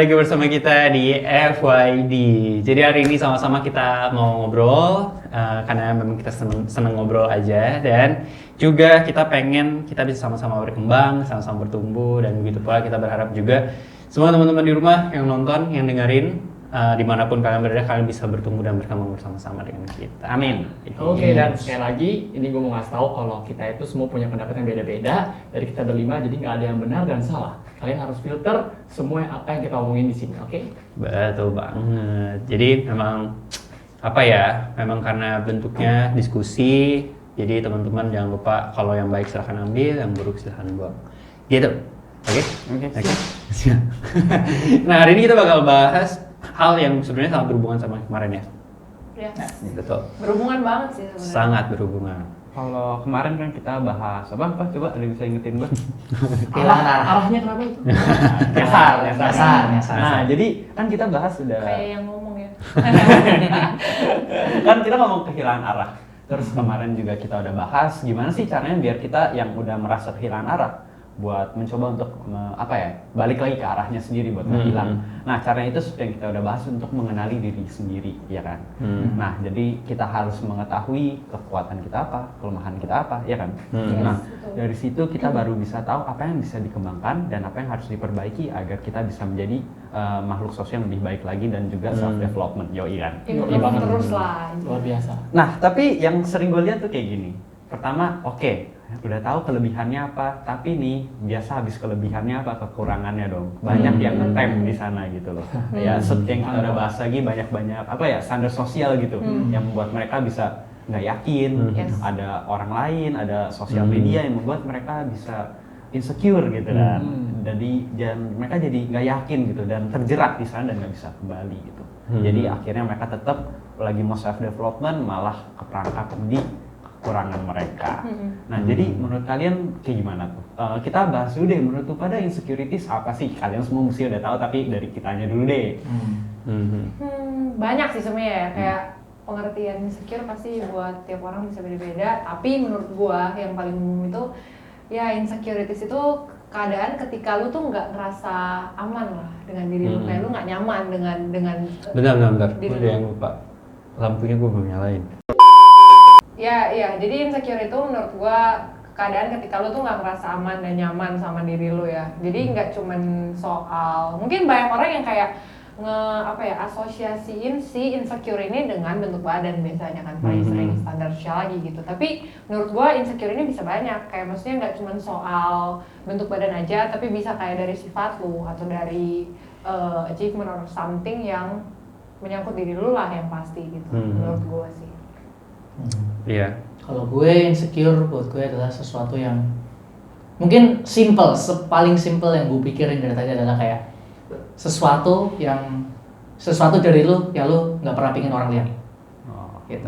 lagi bersama kita di FYD. Jadi hari ini sama-sama kita mau ngobrol karena memang kita seneng ngobrol aja, dan juga kita pengen kita bisa sama-sama berkembang, sama-sama bertumbuh, dan begitu pula kita berharap juga semua teman-teman di rumah yang nonton, yang dengerin, dimanapun kalian berada, kalian bisa bertumbuh dan berkembang bersama-sama dengan kita. Amin. Oke, dan sekali lagi ini gue mau ngasih tahu kalau kita itu semua punya pendapat yang beda-beda. Dari kita berlima, jadi nggak ada yang benar dan salah. Kalian harus filter semua apa yang kita omongin di sini, oke? Betul banget. Jadi memang apa ya? Memang karena bentuknya diskusi, jadi teman-teman jangan lupa kalau yang baik silahkan ambil, yang buruk silahkan buang. Gitu. Oke? Oke. Siap. Nah, hari ini kita bakal bahas hal yang sebenarnya sangat berhubungan sama kemarin ya. Ya. Betul. Berhubungan banget sih sebenarnya. Sangat berhubungan. Kalau kemarin kan kita bahas apa? Coba ada yang bisa ingetin gue? Arahnya kenapa itu? Nyasar. Nah, Jadi kan kita bahas sudah Kayak yang ngomong ya. kan kita ngomong kehilangan arah. Terus kemarin juga kita udah bahas gimana sih caranya biar kita yang udah merasa kehilangan arah buat mencoba untuk balik lagi ke arahnya sendiri buat hilang. Nah, caranya itu seperti yang kita udah bahas untuk mengenali diri sendiri, ya kan? Nah, jadi kita harus mengetahui kekuatan kita apa, kelemahan kita apa, ya kan? Nah, dari situ kita baru bisa tahu apa yang bisa dikembangkan dan apa yang harus diperbaiki agar kita bisa menjadi makhluk sosial yang lebih baik lagi dan juga self development, yoi kan? Improve terus lah. luar biasa. Nah, tapi yang sering gue lihat tuh kayak gini. Pertama, oke, udah tahu kelebihannya apa, tapi nih biasa habis kelebihannya apa, kekurangannya dong. Banyak yang ngetem di sana gitu loh. Ya, seperti yang kita udah bahas lagi, banyak standar sosial gitu yang membuat mereka bisa nggak yakin. Ada orang lain, ada sosial media yang membuat mereka bisa insecure gitu kan. Jadi mereka jadi nggak yakin gitu dan terjerat di sana dan nggak bisa kembali gitu. Jadi akhirnya mereka tetap lagi mau self development malah keperangkap di kekurangan mereka. Nah, jadi menurut kalian kayak gimana tuh? Kita bahas dulu deh, menurut tuh pada insecurities apa sih? Kalian semua mesti udah tahu, tapi dari kitanya dulu deh. Banyak sih sebenarnya ya, kayak pengertian insecure pasti buat tiap orang bisa beda-beda. Tapi menurut gua yang paling umum itu ya insecurities itu keadaan ketika lu tuh nggak ngerasa aman lah dengan diri lu, kayak lu nggak nyaman dengan Bentar. diri Gue lu. yang lupa. Lampunya gue belum nyalain. Ya, jadi insecure itu menurut gua keadaan ketika lu tuh nggak ngerasa aman dan nyaman sama diri lu ya. Jadi nggak cuman soal, mungkin banyak orang yang kayak asosiasiin si insecure ini dengan bentuk badan biasanya kan, paling sering standar sosial lagi gitu. Tapi menurut gua insecure ini bisa banyak, kayak maksudnya nggak cuman soal bentuk badan aja, tapi bisa kayak dari sifat lu atau dari achievement or something yang menyangkut diri lu lah yang pasti gitu. Menurut gua sih. Iya. Kalau gue insecure buat gue adalah sesuatu yang mungkin paling simple yang gue pikirin dari tadi adalah kayak sesuatu dari lu yang lu nggak pernah pingin orang lihat. Gitu.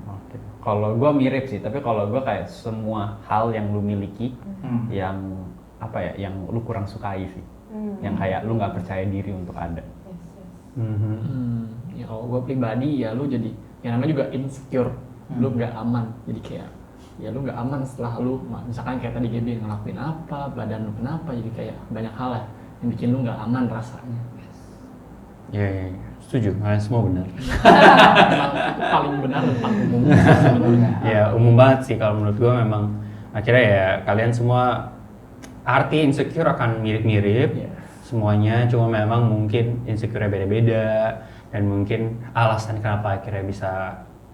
Oke. Kalau gue mirip sih, tapi kalau gue kayak semua hal yang lu miliki yang yang lu kurang sukai sih. Yang kayak lu nggak percaya diri untuk ada. Ya kalau gue pribadi ya lu jadi, yang namanya juga insecure. Lu nggak aman, jadi kayak ya lu nggak aman setelah lu misalkan kayak tadi Gaby ngelakuin apa, badan lu kenapa, jadi kayak banyak hal lah yang bikin lu nggak aman rasanya. Iya. Setuju, kalian semua benar. Memang itu paling benar dan paling umum sebenarnya. Ya, umum banget sih kalau menurut gue. Memang akhirnya ya kalian semua arti insecure akan mirip-mirip. Semuanya, cuma memang mungkin insecure beda-beda, dan mungkin alasan kenapa akhirnya bisa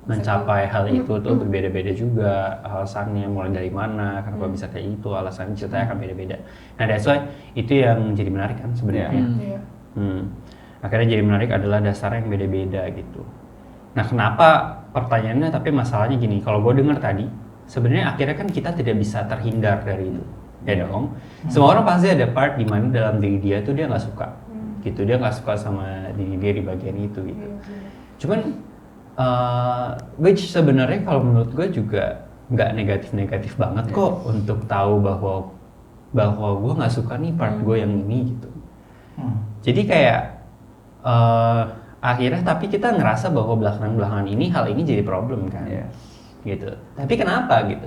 mencapai hal itu tuh berbeda-beda juga. Alasannya mulai dari mana, kenapa bisa kayak itu, alasan ceritanya akan beda-beda. Nah, that's why itu yang jadi menarik kan sebenarnya. Akhirnya jadi menarik adalah dasarnya yang beda-beda gitu. Nah, kenapa pertanyaannya, tapi masalahnya gini, kalau gue dengar tadi, sebenarnya akhirnya kan kita tidak bisa terhindar dari itu, ya dong. Semua orang pasti ada part di mana dalam diri dia tuh dia nggak suka, gitu. Dia nggak suka sama diri dia di bagian itu, gitu. Cuman which sebenarnya kalau menurut gue juga nggak negatif banget kok untuk tahu bahwa gue nggak suka nih part gue yang ini gitu. Jadi kayak akhirnya tapi kita ngerasa bahwa belakangan ini hal ini jadi problem kan, gitu. Tapi kenapa gitu?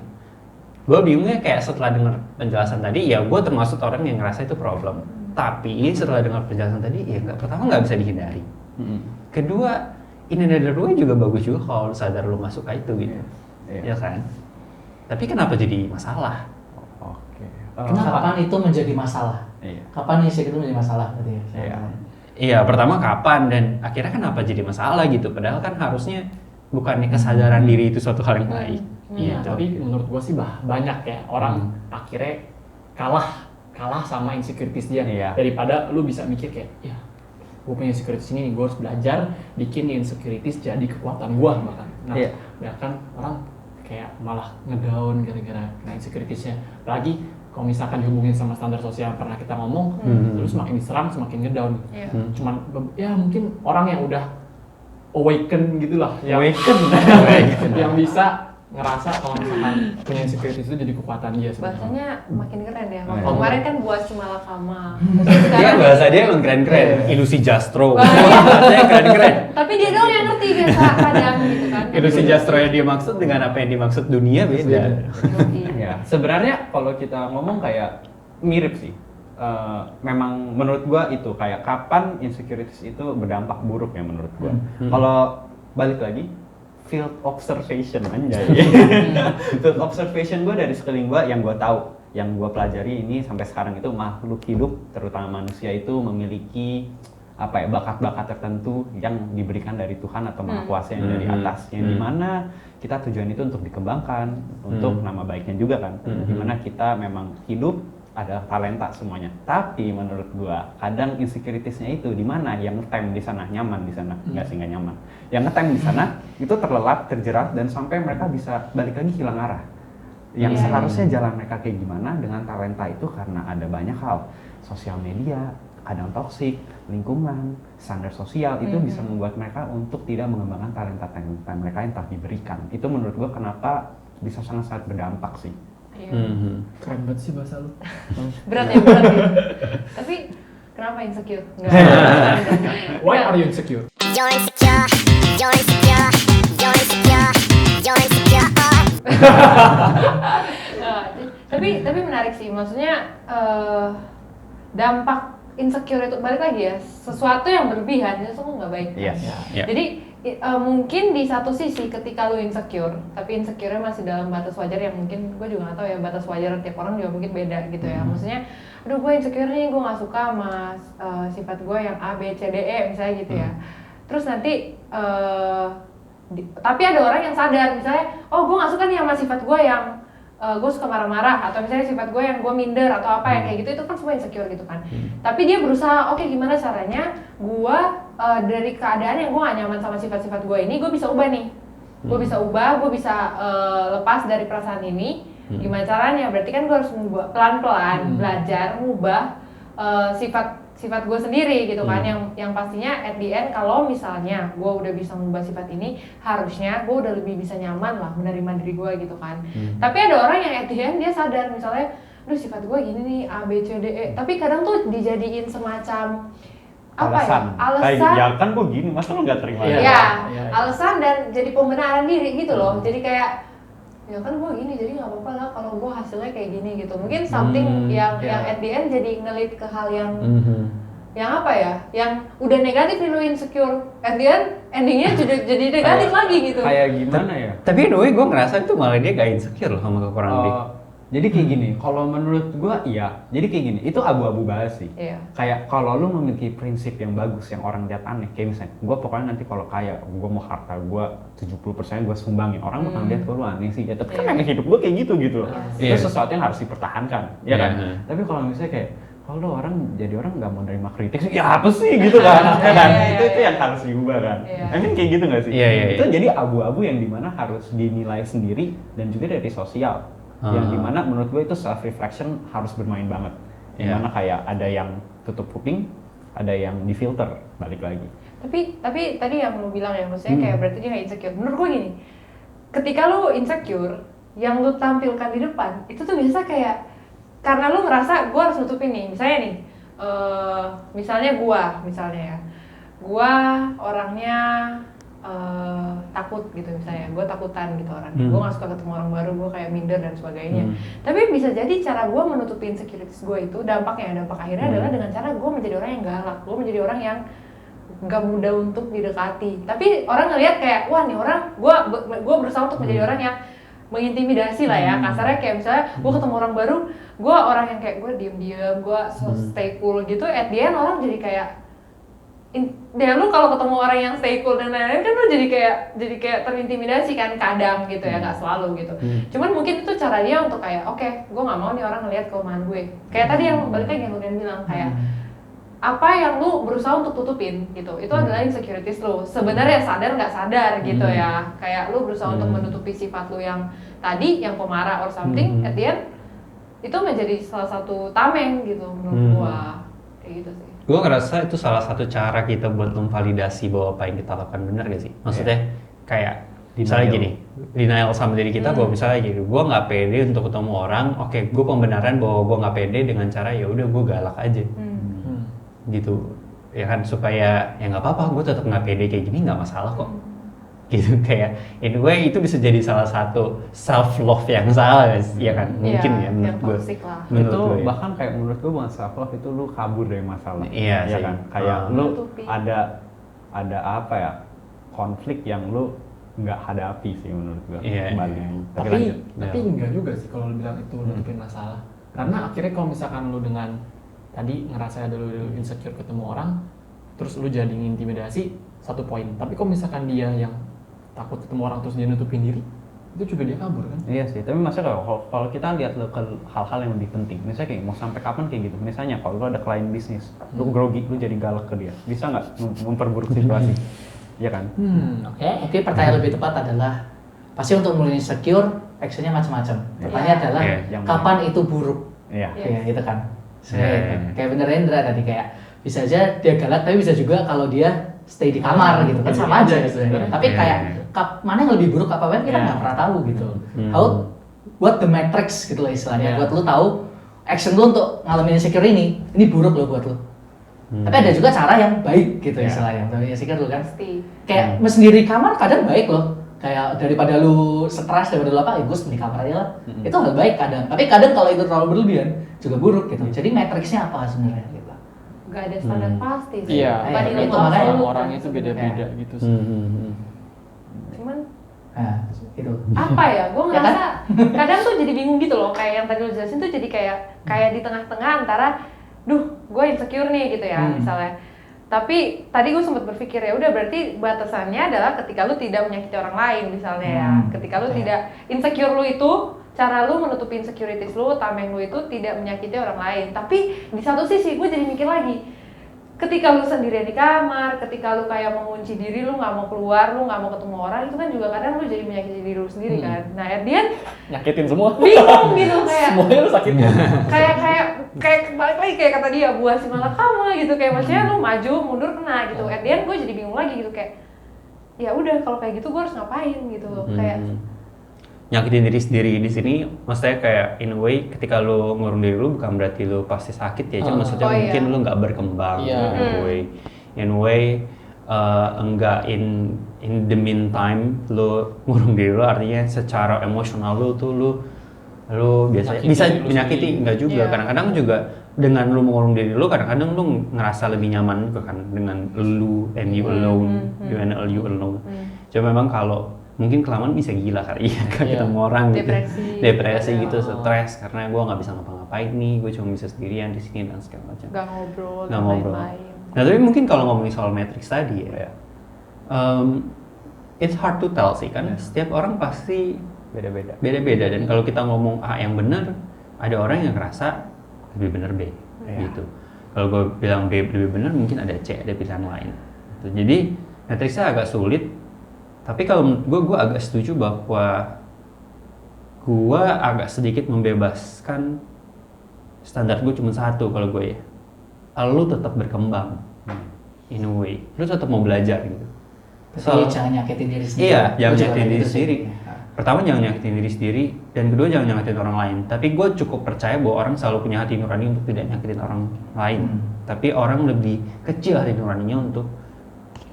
Gue bingungnya kayak setelah dengar penjelasan tadi, ya gue termasuk orang yang ngerasa itu problem. Tapi setelah dengar penjelasan tadi, ya pertama nggak bisa dihindari. Mm-mm. Kedua, in another way juga bagus juga kalau sadar lu masuk ke itu gitu. Iya. Ya kan? Tapi kenapa jadi masalah? Oke. Kapan itu menjadi masalah? Iya. Kapan insecure itu menjadi masalah berarti ya? Iya. Iya, pertama kapan dan akhirnya kenapa jadi masalah gitu? Padahal kan harusnya bukannya kesadaran diri itu suatu hal yang baik. Iya, Gitu. tapi menurut gua sih banyak ya orang akhirnya kalah sama insecurities dia Iya. daripada lu bisa mikir kayak ya gue punya insecurities ini nih, gue harus belajar bikin insecurities jadi kekuatan gua bahkan. Nah, Iya. bahkan orang kayak malah ngedown gara-gara kena insecuritiesnya. Apalagi kalau misalkan dihubungin sama standar sosial yang pernah kita ngomong, terus semakin diserang semakin ngedown. Iya. Cuman ya mungkin orang yang udah awaken gitulah, yang yang bisa ngerasa kalau misalkan punya insecurities itu jadi kekuatan dia sebenarnya. Bahasanya makin keren ya. Kalau Iya. kemarin kan buat Simalakama. Dia bahasa dia emang keren-keren, ilusi jastro. Iya. Bahasanya keren-keren. Tapi dia doang yang ngerti biasa kadang gitu kan. Ilusi jastro yang dia maksud dengan apa yang dimaksud dunia beda. Ya, sebenarnya kalau kita ngomong kayak mirip sih. Memang menurut gua itu kayak kapan insecurities itu berdampak buruk ya menurut gua. Kalau balik lagi field observation anjay. Field observation gua dari sekeliling gua yang gua tahu, yang gua pelajari ini sampai sekarang itu makhluk hidup terutama manusia itu memiliki apa ya bakat-bakat tertentu yang diberikan dari Tuhan atau Maha Kuasa yang dari atas, yang dimana kita tujuan itu untuk dikembangkan, untuk nama baiknya juga kan, dimana kita memang hidup adalah talenta semuanya. Tapi menurut gua kadang insecuritiesnya itu di mana yang ngetem di sana, nyaman di sana, nggak sih nggak nyaman. Yang ngetem di sana itu terlelap, terjerat dan sampai mereka bisa balik lagi hilang arah. Yang seharusnya jalan mereka kayak gimana dengan talenta itu karena ada banyak hal, sosial media, kadang toksik, lingkungan, standar sosial itu bisa membuat mereka untuk tidak mengembangkan talenta mereka yang telah diberikan. Itu menurut gua kenapa bisa sangat-sangat berdampak sih. Iya. Keren banget sih bahasa lu. Berat ya, berat ya. Tapi kenapa insecure? Enggak. Why are you insecure? You're insecure, you're insecure, you're insecure, you're insecure. Nah, tapi menarik sih, maksudnya dampak insecure itu balik lagi ya, sesuatu yang berlebihan itu semua nggak baik. Yes. Ya. Jadi mungkin di satu sisi ketika lu insecure, tapi insecure-nya masih dalam batas wajar yang mungkin gue juga nggak tahu ya batas wajar tiap orang juga mungkin beda gitu ya. Maksudnya, aduh gue insecure nih, gue nggak suka sama sifat gue yang A, B, C, D, E misalnya gitu ya. Terus nanti tapi ada orang yang sadar misalnya, oh gue nggak suka nih sama sifat gue yang gue suka marah-marah, atau misalnya sifat gue yang gue minder atau apa yang kayak gitu, itu kan semua insecure gitu kan. Tapi dia berusaha, oke, gimana caranya gue dari keadaan yang gue gak nyaman sama sifat-sifat gue ini, gue bisa ubah nih. Gue bisa ubah, gue bisa lepas dari perasaan ini. Gimana caranya? Berarti kan gue harus mengubah pelan-pelan, belajar mengubah sifat gue sendiri gitu kan, yang pastinya at the end kalau misalnya gue udah bisa mengubah sifat ini, harusnya gue udah lebih bisa nyaman lah menerima diri gue gitu kan. Tapi ada orang yang at the end dia sadar misalnya, aduh sifat gue gini nih A, B, C, D, E, tapi kadang tuh dijadiin semacam apa Alasan. ya? Alasan. Ya kan gue gini, masa lo nggak terima? Iya. Ya, Iya. alasan dan jadi pembenaran diri gitu loh. Jadi kayak ya kan gue gini, jadi nggak apa-apa lah kalau gue hasilnya kayak gini gitu. Mungkin something yang at the end jadi ngelit ke hal yang apa ya, yang udah negatif nih lu insecure, at the end endingnya jadi negatif lagi gitu. Kayak gimana ya? Tapi anyway gue ngerasa itu malah dia gak insecure loh sama kekurangan dia. Jadi kayak gini, kalau menurut gua iya. Jadi kayak gini, itu abu-abu banget sih. Iya. Kayak kalau lu memiliki prinsip yang bagus yang orang lihat aneh, kayak misalnya, gua pokoknya nanti kalau kaya, gua mau harta gua 70% gua sumbangin. Orang bakal lihat gua lu aneh sih. Ya, tapi kan emang hidup gua kayak gitu gitu. Itu Iya. sesuatu yang harus dipertahankan, ya kan? Iya. Tapi kalau misalnya kayak kalau orang jadi orang nggak mau nerima kritik sih, ya apa sih gitu kan? Ya kan? Itu yang harus diubah kan? Iya. I mean kayak gitu nggak sih? Iya, iya, Itu iya. jadi abu-abu yang dimana harus dinilai sendiri dan juga dari sosial. Yang dimana menurut gue itu self reflection harus bermain banget. Dimana kayak ada yang tutup kuping, ada yang difilter, balik lagi. Tapi tadi yang lu bilang ya, maksudnya kayak berarti dia nggak insecure. Menurut gue gini, ketika lu insecure, yang lu tampilkan di depan itu tuh biasa kayak karena lu ngerasa gue harus nutupin nih. Misalnya nih, misalnya ya, gue orangnya takut gitu misalnya, gue takutan gitu orangnya, gue nggak suka ketemu orang baru, gue kayak minder dan sebagainya. Tapi bisa jadi cara gue menutupi insecurities gue itu dampak akhirnya adalah dengan cara gue menjadi orang yang galak, gue menjadi orang yang gak mudah untuk didekati. Tapi orang ngelihat kayak, wah nih orang, gue berusaha untuk menjadi orang yang mengintimidasi lah ya, kasarnya kayak misalnya gue ketemu orang baru, gue orang yang kayak gue diem-diem, gue stay cool gitu, at the end orang jadi kayak ya lu kalau ketemu orang yang stay cool dan lain-lain kan lu jadi kayak terintimidasi kan kadang gitu ya, nggak selalu gitu. Cuman mungkin itu cara dia untuk kayak oke, gue nggak mau nih orang ngelihat kelemahan gue. Kayak tadi yang balik lagi yang Ludian bilang kayak apa yang lu berusaha untuk tutupin gitu, itu adalah insecurities lu. Sebenarnya sadar nggak sadar gitu ya, kayak lu berusaha untuk menutupi sifat lu yang tadi, yang pemarah or something, at the end itu menjadi salah satu tameng gitu menurut gua, kayak gitu sih. Gue ngerasa itu salah satu cara kita buat memvalidasi bahwa apa yang kita lakukan benar gak sih? Maksudnya kayak misalnya gini, denial sama diri kita, bahwa misalnya gini, gue nggak pede untuk ketemu orang, oke, gue pembenaran bahwa gue nggak pede dengan cara ya udah gue galak aja, gitu, ya kan, supaya ya nggak apa-apa, gue tetap nggak pede kayak gini nggak masalah kok, gitu. Kayak anyway itu bisa jadi salah satu self love yang salah, ya kan, mungkin ya menurut gue. Itu bahkan kayak menurut gue bukan self love, itu lu kabur dari masalah, iya ya sih. kan, kayak lu ada apa ya, konflik yang lu nggak hadapi sih menurut gue. Tapi enggak juga sih kalau lu bilang itu nutupin masalah, karena akhirnya kalau misalkan lu dengan tadi ngerasa ada lu insecure ketemu orang, terus lu jadi intimidasi, satu poin. Tapi kalau misalkan dia yang takut ketemu orang terus dia nutupin diri, itu juga dia kabur kan? Iya sih, tapi maksudnya kalau kita lihat ke hal-hal yang lebih penting, misalnya kayak mau sampai kapan kayak gitu, misalnya kalau lu ada klien bisnis, lu grogi, lu jadi galak ke dia, bisa nggak memperburuk situasi? Iya kan? Oke, pertanyaan lebih tepat adalah pasti untuk mulai insecure, actionnya macam-macam. Pertanyaan adalah kapan itu buruk? Iya. Ya itu kan. Kayak bener Rendra tadi, kayak bisa aja dia galak, tapi bisa juga kalau dia stay di kamar gitu kan, sama aja sebenarnya. Tapi kayak mana yang lebih buruk apa kita nggak pernah tahu gitu. Buat the matrix gitu lah istilahnya, buat lu tahu action lu untuk ngalamin insecure ini buruk lo buat lu. Tapi ada juga cara yang baik gitu istilahnya, untuk insecure lu kan. Kayak sendiri kamar kadang baik loh. Kayak daripada lu stres, daripada lu apa, ya gue di kamar aja lah. Itu hal baik kadang. Tapi kadang kalau itu terlalu berlebihan juga buruk gitu. Jadi matrixnya apa sebenarnya gitu? Gak ada standar pasti sih. Iya. Itu makanya orang itu beda-beda gitu sih. Cuman itu apa ya? Gue ngerasa kadang tuh jadi bingung gitu loh. Kayak yang tadi lu jelasin tuh jadi kayak di tengah-tengah antara, gue insecure nih gitu ya misalnya. Tapi tadi gue sempat berpikir ya udah berarti batasannya adalah ketika lu tidak menyakiti orang lain misalnya ya. Ketika lu tidak insecure lu itu, cara lu menutupi insecurities lu, tameng lu itu tidak menyakiti orang lain. Tapi di satu sisi gue jadi mikir lagi, ketika lu sendirian di kamar, ketika lu kayak mengunci diri, lu nggak mau keluar, lu nggak mau ketemu orang, itu kan juga kadang lu jadi menyakiti diri lu sendiri kan. Nah Erdian nyakitin semua. Bingung gitu kayak. Semuanya lu sakitin. kayak balik lagi kayak kata dia, buah si malakama gitu, kayak maksudnya lu maju mundur kena gitu. Erdian gue jadi bingung lagi gitu kayak, ya udah kalau kayak gitu gue harus ngapain gitu kayak. Nyakitin diri sendiri di sini maksudnya kayak in a way ketika lu ngurung diri lu bukan berarti lu pasti sakit ya, cuma maksudnya mungkin lu nggak berkembang in a way enggak in the meantime lu ngurung diri lu, artinya secara emosional lu tuh lu biasanya bisa menyakiti enggak juga. Kadang-kadang juga dengan lu mengurung diri lu, kadang-kadang lu ngerasa lebih nyaman juga kan dengan lu and you alone, you alone. Cuma memang kalau mungkin kelamaan bisa gila kali ya, ketemu orang gitu, depresi gitu, stres karena gue nggak bisa ngapa-ngapain nih, gue cuma bisa sendirian di sini dan segala macam. Nggak ngobrol. Nah tapi mungkin kalau ngomongin soal matrix tadi ya, it's hard to tell sih kan, setiap orang pasti beda-beda dan kalau kita ngomong A yang benar, ada orang yang ngerasa lebih benar B gitu. Kalau gue bilang B lebih benar, mungkin ada C, ada pilihan lain. Gitu. Jadi matrixnya agak sulit. Tapi kalau gue agak setuju bahwa gue agak sedikit membebaskan standar gue cuma satu kalau gue ya. Lu tetap berkembang in a way. Lu tetap mau belajar gitu. Tapi jangan nyakitin diri sendiri. Iya, jangan nyakitin diri sendiri. Pertama jangan nyakitin diri sendiri, dan kedua jangan nyakitin orang lain. Tapi gue cukup percaya bahwa orang selalu punya hati nurani untuk tidak nyakitin orang lain. Tapi orang lebih kecil hati nuraninya untuk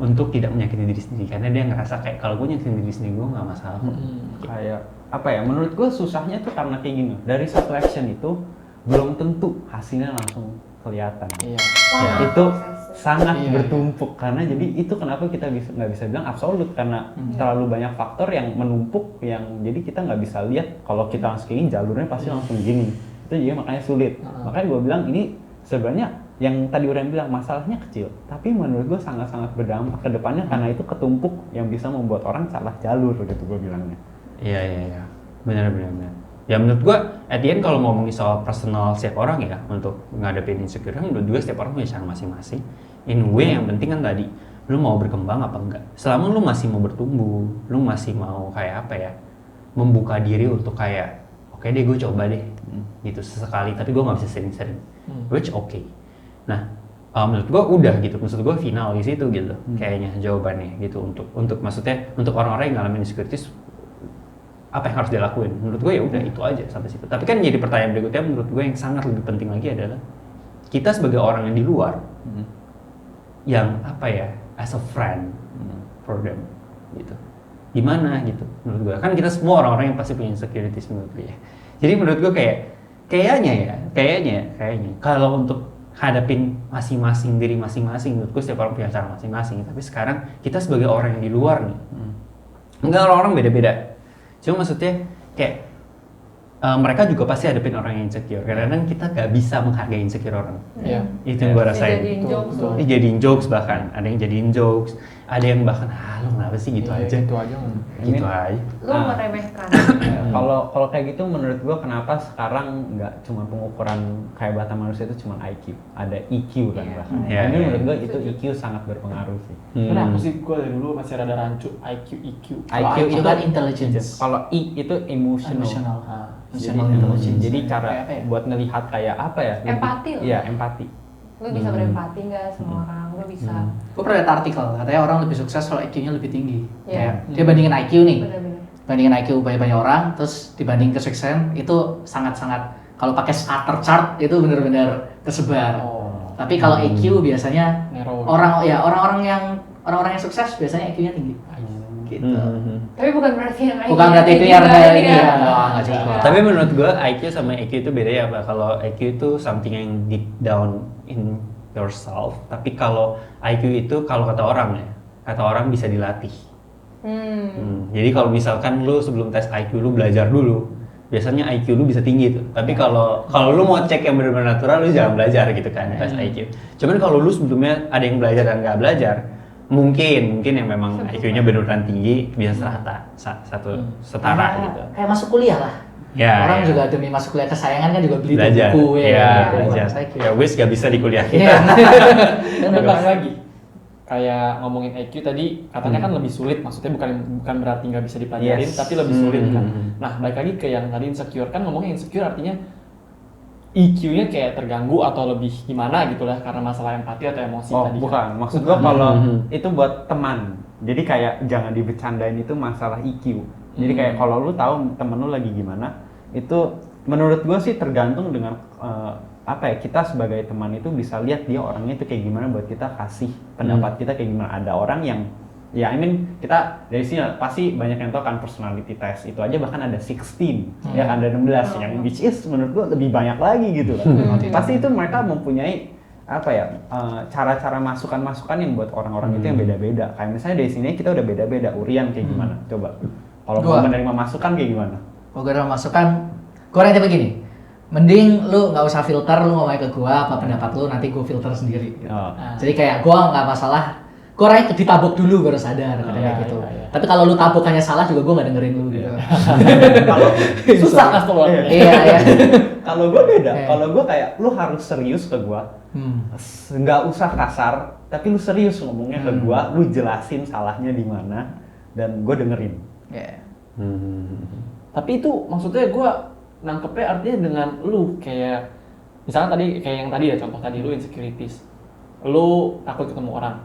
untuk tidak menyakiti diri sendiri, karena dia ngerasa kayak kalau gue nyakitin diri sendiri gue nggak masalah kok. Kayak apa ya, menurut gue susahnya tuh karena kayak gini, dari satu action itu belum tentu hasilnya langsung kelihatan. Iya. Wah, Itu prosesnya. sangat Iya, bertumpuk karena jadi itu kenapa kita nggak bisa bilang absolut, karena terlalu banyak faktor yang menumpuk yang jadi kita nggak bisa lihat kalau kita langsung ingin jalurnya pasti langsung gini, itu jadi makanya sulit. Makanya gue bilang ini sebenarnya yang tadi Uren bilang masalahnya kecil, tapi menurut gue sangat-sangat berdampak ke depannya karena itu ketumpuk yang bisa membuat orang salah jalur gitu gue bilangnya. Iya, benar. Ya menurut gua, at the end kalau ngomongin soal personal setiap orang ya untuk ngadepin insecure, menurut gua setiap orang punya cara masing-masing. In a way yang penting kan tadi, lu mau berkembang apa enggak? Selama lu masih mau bertumbuh, lu masih mau kayak apa ya, membuka diri untuk kayak, oke deh gue coba deh, gitu sesekali. Tapi gua nggak bisa sering-sering, which okay. Nah, menurut gua udah gitu, maksud gua final di situ gitu, kayaknya jawabannya gitu untuk maksudnya untuk orang-orang yang ngalamin insecurities. Apa yang harus dia lakuin? Menurut gue ya udah itu aja sampai situ. Tapi kan jadi pertanyaan berikutnya menurut gue yang sangat lebih penting lagi adalah kita sebagai orang yang di luar yang apa ya, as a friend for them gitu. Gimana gitu menurut gue? Kan kita semua orang-orang yang pasti punya insecurities menurut gue ya. Jadi menurut gue kayaknya kalau untuk hadapin masing-masing diri masing-masing, menurut gue setiap orang punya cara masing-masing. Tapi sekarang kita sebagai orang yang di luar nih, enggak, orang-orang beda-beda. Cuma maksudnya kayak mereka juga pasti hadapin orang yang insecure. Kadang-kadang kita gak bisa menghargai insecure orang. Iya. Itu yang gue rasain. Dijadiin jokes loh. Ini jadiin jokes bahkan. Ada yang jadiin jokes. Ada yang bahkan, lo kenapa sih gitu Iya, aja. Gitu aja kan. Gitu aja. Lu meremehkan. Kalau kayak gitu menurut gua kenapa sekarang nggak cuma pengukuran kehebatan manusia itu cuma IQ, ada EQ kan Iya. bahkan. Iya, Ini iya. menurut gua itu EQ sangat berpengaruh sih. Kenapa sih gue dari dulu masih rada rancu IQ, EQ. IQ itu kan intelligence. Kalau E itu emotional. Emotional. Jadi, Emotional intelligence. jadi cara Kayak apa ya? buat ngelihat kayak apa ya? lebih- Empati lah. Iya, empati. Lu bisa berempati nggak sama orang? Lu bisa. Gue pernah lihat artikel, katanya orang lebih sukses kalau IQ-nya lebih tinggi. Iya. Kayak dia bandingin IQ nih, Bener-bener. bandingin IQ banyak orang, terus dibanding kesuksesan itu sangat-sangat, kalau pakai scatter chart itu benar-benar tersebar. Oh. Tapi kalau IQ biasanya Narrow. orang-orang yang sukses biasanya IQ-nya tinggi. Gitu. Tapi bukan berarti yang Bukan berarti itu yang rendah ini ya. Enggak juga. Tapi menurut gue IQ sama EQ itu beda ya, Pak. Kalau IQ itu something yang deep down in yourself. Tapi kalau IQ itu kalau kata orang ya, kata orang bisa dilatih. Jadi kalau misalkan lu sebelum tes IQ lu belajar dulu, biasanya IQ lu bisa tinggi tuh. Tapi kalau lu mau cek yang benar-benar natural, lu jangan belajar gitu kan tes IQ. Cuman kalau lu sebelumnya ada yang belajar dan nggak belajar, mungkin yang memang IQ-nya beneran tinggi bisa serata setara gitu. Kayak masuk kuliah lah. Ya, Orang ya. juga demi masuk kuliah kesayangan kan juga beli Belajar. buku Ya, buku belajar. IQ. Ya, wis gak bisa di kuliah Iya. kita. Bentar lagi. Kayak ngomongin IQ tadi katanya kan lebih sulit, maksudnya bukan berarti nggak bisa dipelajarin, Yes. tapi lebih sulit kan. Hmm. Nah, balik lagi ke yang tadi insecure, kan ngomongnya insecure artinya EQ-nya kayak terganggu atau lebih gimana gitu lah karena masalah empati atau emosi Oh, tadi. bukan. Maksud gua kalau itu buat teman. Jadi kayak jangan dibecandain itu masalah EQ. Jadi kayak kalau lu tahu temen lu lagi gimana, itu menurut gua sih tergantung dengan apa ya, kita sebagai teman itu bisa lihat dia orangnya itu kayak gimana buat kita kasih pendapat kita kayak gimana. Ada orang yang ya kita dari sini pasti banyak yang tahu kan personality test itu aja bahkan ada 16 ya kan, ada 16 yang which is menurut gua lebih banyak lagi gitu lah. Pasti itu mereka mempunyai apa ya, cara-cara masukan-masukan yang buat orang-orang itu yang beda-beda. Kayak misalnya dari sini kita udah beda-beda. Urian kayak gimana? Coba kalau mau Gua. menerima masukan kayak gimana? Gue ada masukan, gue orangnya begini, mending lu nggak usah filter, lu ngomongnya ke gue apa pendapat lu, nanti gue filter sendiri. Gitu. Oh. Jadi kayak gue nggak masalah, gue orangnya ditabuk dulu baru sadar kadang kayak gitu. iya. Tapi kalau lu tabuk hanya salah juga gue nggak dengerin lu gitu. Kalau Susah kan keluar. Iya iya. kalau gue beda, Eh. kalau gue kayak lu harus serius ke gue, nggak usah kasar, tapi lu serius ngomongnya ke gue, lu jelasin salahnya di mana dan gue dengerin. Iya. Tapi itu maksudnya gue nangkepnya artinya dengan lu kayak misalnya tadi kayak yang tadi ya, contoh tadi lu insecurities, lu takut ketemu orang.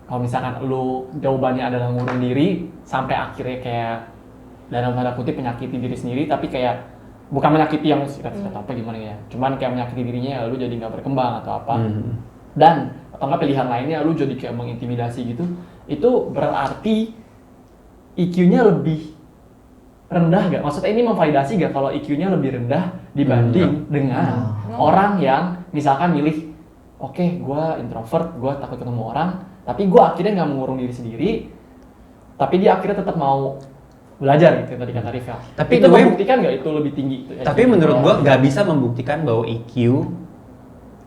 Kalau misalkan lu jawabannya adalah ngurung diri sampai akhirnya kayak dalam tanda kutip menyakiti diri sendiri, tapi kayak bukan menyakiti yang sikat-sikat apa gimana ya, cuman kayak menyakiti dirinya ya lu jadi nggak berkembang atau apa. dan atau nggak pilihan lainnya lu jadi kayak mengintimidasi gitu, itu berarti IQ-nya lebih rendah gak? Maksudnya ini memvalidasi gak kalau IQ-nya lebih rendah dibanding dengan orang yang misalkan milih, oke, gue introvert, gue takut ketemu orang, tapi gue akhirnya nggak mengurung diri sendiri, tapi dia akhirnya tetap mau belajar gitu tadi kata Rivel. Tapi itu gue- membuktikan nggak itu lebih tinggi? Itu Tapi menurut gua nggak bisa membuktikan bahwa IQ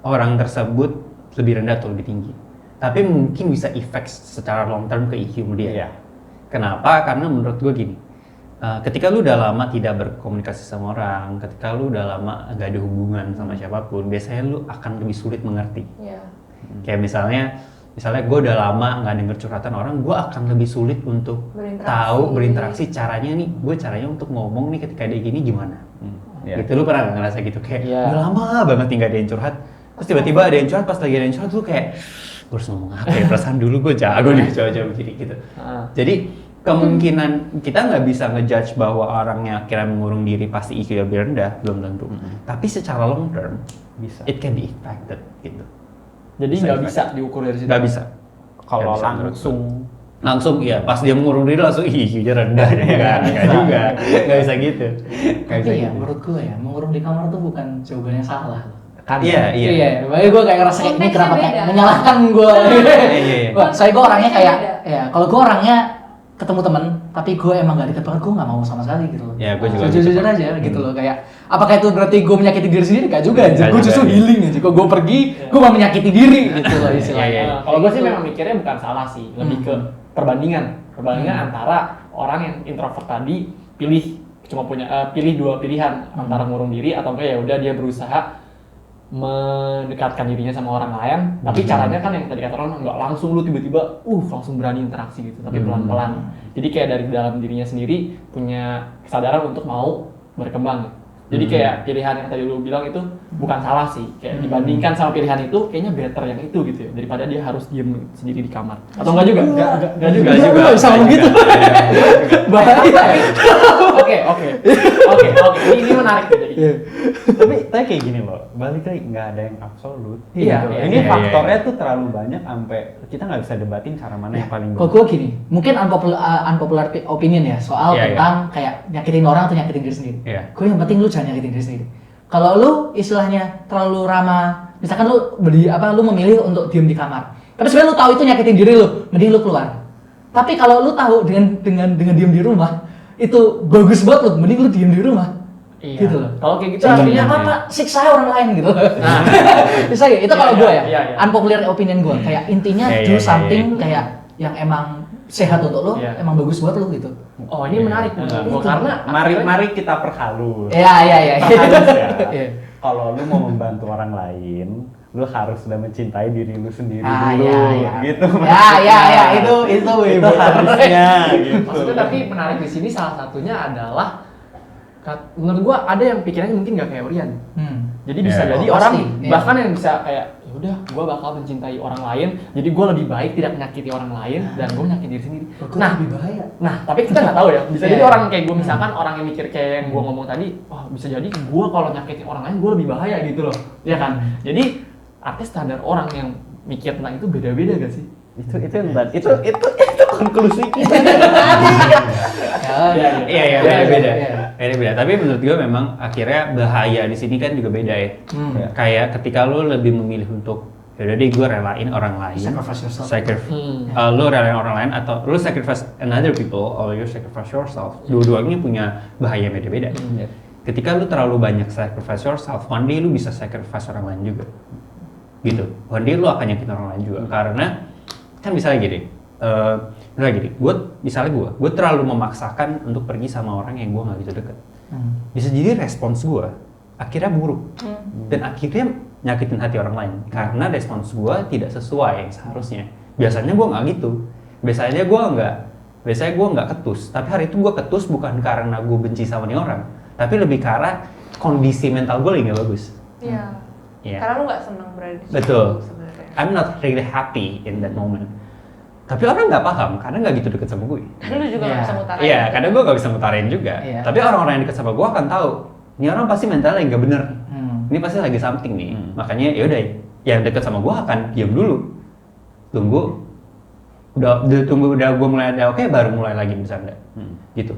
orang tersebut lebih rendah atau lebih tinggi. Tapi mungkin bisa efek secara long term ke IQ dia. Iya. Kenapa? Karena menurut gua gini, ketika lu udah lama tidak berkomunikasi sama orang, ketika lu udah lama gak ada hubungan sama siapapun, biasanya lu akan lebih sulit mengerti. Iya. Kayak misalnya gue udah lama nggak denger curhatan orang, gue akan lebih sulit untuk Berinteraksi. tahu berinteraksi caranya nih, gue caranya untuk ngomong nih ketika dia gini gimana. Iya. Gitu, lu pernah nggak ngerasa gitu kayak Iya. udah lama banget nih nggak ada yang curhat, terus tiba-tiba ada yang curhat, pas lagi ada yang curhat lu kayak gue harus ngomong apa ya, perasaan dulu gue jago nih coba-coba begini gitu. Jadi kemungkinan kita nggak bisa ngejudge bahwa orangnya akhirnya mengurung diri pasti IQ lebih rendah, belum tentu. Tapi secara long term Bisa. it can be affected gitu. Jadi Bisa nggak efek. bisa diukur dari situ. Nggak bisa. Kalau Nggak bisa menurut langsung ya pas dia mengurung diri langsung ih IQ-nya rendah ya kan, nggak juga, nggak bisa gitu, nggak bisa Tapi ya gitu. menurut gue ya, mengurung di kamar tuh bukan jawabannya salah. kan Iya, iya. Iya, makanya gue kayak ngerasa kayak ini Konteksnya kenapa kayak beda. menyalahkan gue. Iya. Wah, saya gue orangnya kayak, Konteksnya ya kalau gue orangnya ketemu temen, tapi gue emang gak deket banget, gue gak mau sama sekali gitu loh. Ya, gue juga Jujur-jujur gitu. aja gitu loh, kayak apakah itu berarti gue menyakiti diri sendiri? Gak juga aja, Nggak gue juga, justru iya. healing aja. Kok gue pergi, gue mau menyakiti diri gitu loh istilahnya. Iya, iya. Nah, kalau gue sih Gitu. memang mikirnya bukan salah sih, lebih ke perbandingan antara orang yang introvert tadi pilih dua pilihan antara ngurung diri atau enggak ya udah dia berusaha mendekatkan dirinya sama orang lain, tapi caranya kan yang tadi kata orang nggak langsung lu tiba-tiba langsung berani interaksi gitu, tapi pelan-pelan. Jadi kayak dari dalam dirinya sendiri punya kesadaran untuk mau berkembang. Jadi kayak pilihan yang tadi lu bilang itu bukan salah sih, kayak dibandingkan sama pilihan itu kayaknya better yang itu gitu ya, daripada dia harus diem sendiri di kamar. Atau enggak juga? Enggak juga. Enggak juga, bisa ngomong gitu. Bahaya. Oke. Ini menarik tuh jadi. tapi kayak gini loh, balik lagi nggak ada yang absolut. Iya, Gitu. iya, Ini iya, faktornya tuh terlalu banyak sampai kita nggak bisa debatin cara mana yang paling Kalau gue gini, mungkin unpopular opinion ya soal Iya, iya. tentang kayak nyakitin orang atau nyakitin diri sendiri. Iya. Gue yang penting lu jangan nyakitin diri sendiri. Kalau lu istilahnya terlalu ramah, misalkan lu lu memilih untuk diem di kamar, tapi sebenarnya lu tahu itu nyakitin diri lu, mending lu keluar. Tapi kalau lu tahu dengan diem di rumah itu bagus banget lu, mending lu diem di rumah. Iya. Gitu loh. Kalau kayak gitu Artinya artinya apa? Siksa orang lain gitu. Nah. Bisa ya? Itu kalau Iya, gue iya, ya. iya. Unpopular opinion gue. Kayak intinya Iya, do iya, iya, something iya. kayak yang emang sehat untuk lo, Iya. emang bagus buat lo gitu. Oh, ini menarik menurut gua karena mari kita perhalus. Iya. Perhalus ya. Iya. Kalau lu mau membantu orang lain, lu harus sudah mencintai diri lu sendiri Ah, dulu, iya. gitu. Ya, itu Itu harusnya gitu. maksudnya tapi menarik di sini salah satunya adalah menurut gua ada yang pikirannya mungkin nggak kayak Urian. Jadi bisa Iya. jadi Oh, orang pasti, iya. bahkan yang bisa kayak ya udah gua bakal mencintai orang lain, jadi gua lebih baik tidak menyakiti orang lain dan gua menyakiti diri sendiri. Nah, lebih bahaya. Nah, tapi kita nggak tahu ya. Bisa Iya. jadi orang kayak gue misalkan orang yang mikir kayak yang gue ngomong tadi, wah bisa jadi gue kalau nyakitin orang lain gue lebih bahaya gitu loh, ya kan? Jadi artinya standar orang yang mikir tentang itu beda-beda gak sih? Itu konklusi kita. Iya, Iya. beda. Tapi menurut gue memang akhirnya bahaya di sini kan juga beda ya. Kayak ketika lu lebih memilih untuk yaudah deh gue relain orang lain, Sacrifice yourself. lu relain orang lain atau lu sacrifice another people or you sacrifice yourself, dua-duanya punya bahaya yang beda-beda. Ketika lu terlalu banyak sacrifice yourself, one day lu bisa sacrifice orang lain juga, gitu. One day lu akan nyakitin orang lain juga karena kan misalnya gini, gue terlalu memaksakan untuk pergi sama orang yang gue nggak gitu deket. Bisa jadi respons gue akhirnya buruk dan akhirnya nyakitin hati orang lain karena respons gue tidak sesuai yang seharusnya. Biasanya gue nggak gitu. Biasanya gue nggak ketus. Tapi hari itu gue ketus bukan karena gue benci sama nih orang, tapi lebih karena kondisi mental gue lagi nggak bagus. Iya. Iya. Karena lu nggak senang berada di situ Betul. sebenarnya. I'm not really happy in that moment. Tapi orang nggak paham karena nggak gitu deket sama gue. Karena lu juga nggak Iya. bisa ngutarain. Iya, kadang gue gak bisa ngutarain juga. Iya. Tapi orang-orang yang deket sama gue akan tahu, ini orang pasti mentalnya nggak bener. Ini pasti lagi something nih. Makanya yaudah, yang deket sama gue akan diam dulu, tunggu udah gue mulai ada oke, baru mulai lagi bercanda, gitu.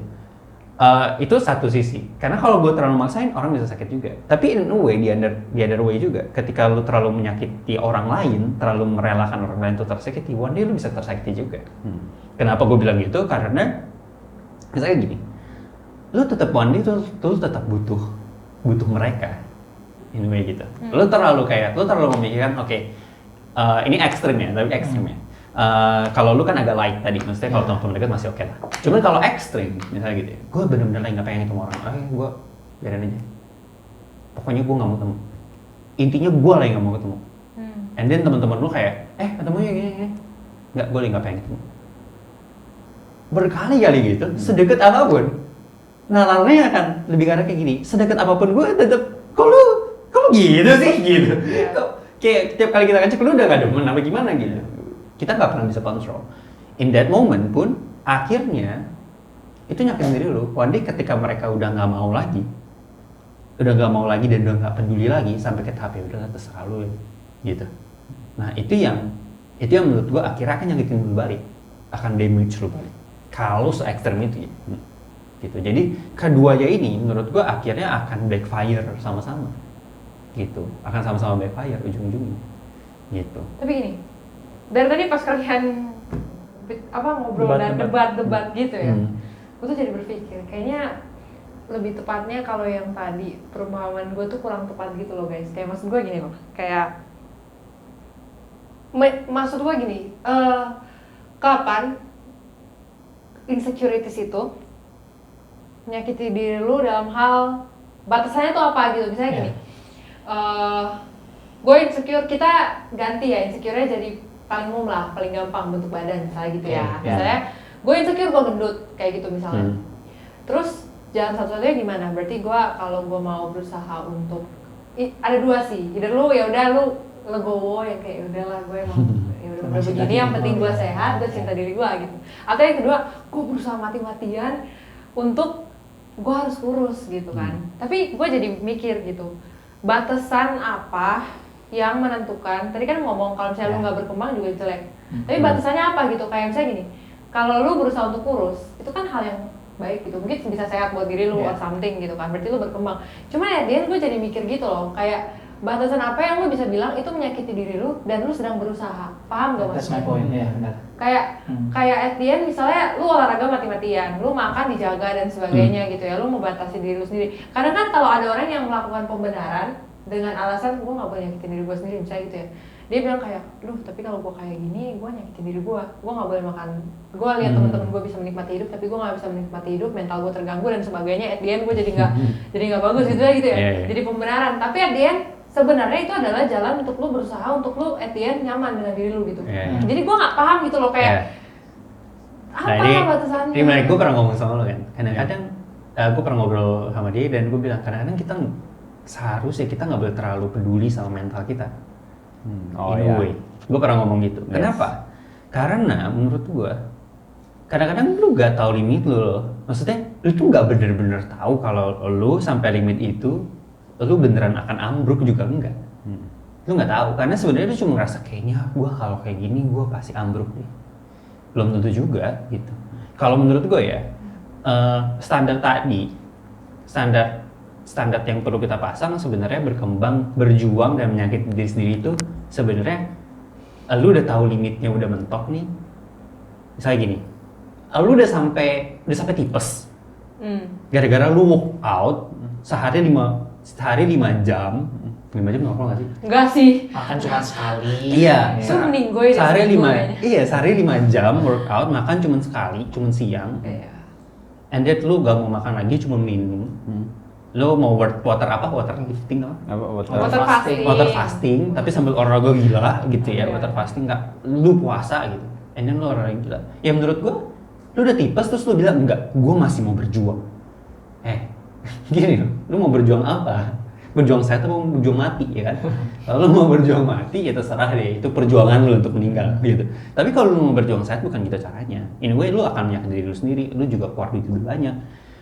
Itu satu sisi, karena kalau gue terlalu maksain orang bisa sakit juga. Tapi in a way, the other way juga, ketika lu terlalu menyakiti orang lain, terlalu merelakan orang lain untuk tersakiti, one day lu bisa tersakiti juga. Kenapa gue bilang gitu? Karena misalnya gini, lu tetap one day tuh tetap butuh mereka, in a way gitu. Lu terlalu memikirkan, oke, ini ekstrim ya, tapi ekstrim ya. Kalau lu kan agak light tadi, maksudnya kalau teman-teman dekat masih oke lah. Cuman kalau ekstrim, misalnya gitu ya, gue bener-bener lagi nggak pengen ketemu orang, gue biarin aja. Pokoknya gue nggak mau ketemu. Intinya gue lagi nggak mau ketemu. And then teman-teman lu kayak, ketemunya gini. Nggak, gue lagi nggak pengen ketemu. Berkali-kali gitu, sedekat apapun, nalarnya akan lebih karena kayak gini. Sedekat apapun gue tetap, kok lu gitu sih gitu. Kayak tiap kali kita ngecek lu udah nggak demen apa gimana gitu. Kita nggak pernah bisa kontrol. In that moment pun, akhirnya itu nyakitin diri lu. One day ketika mereka udah nggak mau lagi dan udah nggak peduli lagi sampai ke tahap ya udah terserah lu gitu. Nah itu yang menurut gua akhirnya akan nyakitin lu balik, akan damage lu balik. Kalau se-ekstrem itu ya. Gitu. Jadi keduanya ini menurut gua akhirnya akan backfire sama-sama. Gitu. Akan sama-sama backfire ujung-ujungnya. Gitu. Tapi gini, dari tadi pas kalian ngobrol dan debat gitu ya, gue tuh jadi berpikir kayaknya lebih tepatnya kalau yang tadi pemahaman gue tuh kurang tepat gitu loh guys. Kayak maksud gue gini loh, kayak maksud gue gini, kapan insecurities itu menyakiti diri lu dalam hal batasannya tuh apa gitu. Misalnya gini, gue insecure, kita ganti ya insecure-nya jadi paling umum lah, paling gampang bentuk badan misalnya gitu ya. Misalnya gue insecure, gue gendut kayak gitu misalnya. Terus jalan satu-satunya gimana? Berarti gue kalau gue mau berusaha untuk ada dua sih. Either lu ya udah lu legowo yang kayak udahlah gue emang ya udah begini, yang penting gue sehat, gue cinta diri gue gitu. Atau yang kedua, gue berusaha mati-matian untuk gue harus kurus gitu kan. Tapi gue jadi mikir gitu, batasan apa yang menentukan, tadi kan ngomong kalau misalnya lu nggak berkembang juga jelek, tapi batasannya apa gitu. Kayak misalnya gini, kalau lu berusaha untuk kurus, itu kan hal yang baik gitu, mungkin bisa sehat buat diri lu or something gitu kan, berarti lu berkembang. Cuman ya dia gue jadi mikir gitu loh, kayak batasan apa yang lu bisa bilang itu menyakiti diri lu dan lu sedang berusaha, paham gak That's maksudnya? my point, ya benar. Kayak at the end misalnya lu olahraga mati-matian, lu makan dijaga dan sebagainya gitu ya, lu membatasi diri lu sendiri. Karena kan kalau ada orang yang melakukan pembenaran dengan alasan gue nggak boleh nyakitin diri gue sendiri misalnya gitu ya, dia bilang kayak, tapi kalau gue kayak gini gue nyakitin diri gue nggak boleh makan, gue lihat temen-temen gue bisa menikmati hidup tapi gue nggak bisa menikmati hidup, mental gue terganggu dan sebagainya. At the end gue jadi nggak bagus gitu ya gitu ya. Jadi pembenaran, tapi at the end sebenarnya itu adalah jalan untuk lu berusaha untuk lu at the end nyaman dengan diri lu gitu. Jadi gue nggak paham gitu loh kayak apa batasannya. Ini menarik, gue pernah ngomong sama lo kan, kadang-kadang gue pernah ngobrol sama dia dan gue bilang kadang-kadang kita seharusnya kita nggak boleh terlalu peduli sama mental kita. In a way, gue pernah ngomong gitu. Kenapa? Karena menurut gue kadang-kadang lu nggak tahu limit lu loh. Maksudnya lu tuh nggak bener-bener tahu kalau lu sampai limit itu lu beneran akan ambruk juga enggak. Lu nggak tahu karena sebenarnya lu cuma ngerasa kayaknya gue kalau kayak gini gue pasti ambruk nih. Belum tentu juga gitu. Kalau menurut gue ya standar tadi, standar yang perlu kita pasang sebenarnya berjuang dan menyakiti diri sendiri itu sebenarnya lu udah tahu limitnya, udah mentok nih. Misalnya gini, lu udah sampai tipes. Gara-gara lu work out sehari 5 jam. 5 jam normal nggak sih? Enggak sih. Makan cuma sekali. Iya. Itu mending gue sehari 5 jam workout, makan cuma sekali, cuma siang. And then lu gak mau makan lagi, cuma minum. Lo mau water lifting apa? Water fasting, tapi sambil olahraga gila gitu ya. Water fasting nggak, lu puasa gitu. And then lo olahraga gila. Ya menurut gua, lu udah tipes terus lu bilang enggak, gua masih mau berjuang. Gini, lu mau berjuang apa? Berjuang sehat atau mau berjuang mati ya kan? Kalau lu mau berjuang mati ya terserah deh, itu perjuangan lu untuk meninggal gitu. Tapi kalau lu mau berjuang sehat bukan gitu caranya. In a way lu akan menyakiti diri lu sendiri, lu juga keluar duit lebih banyak.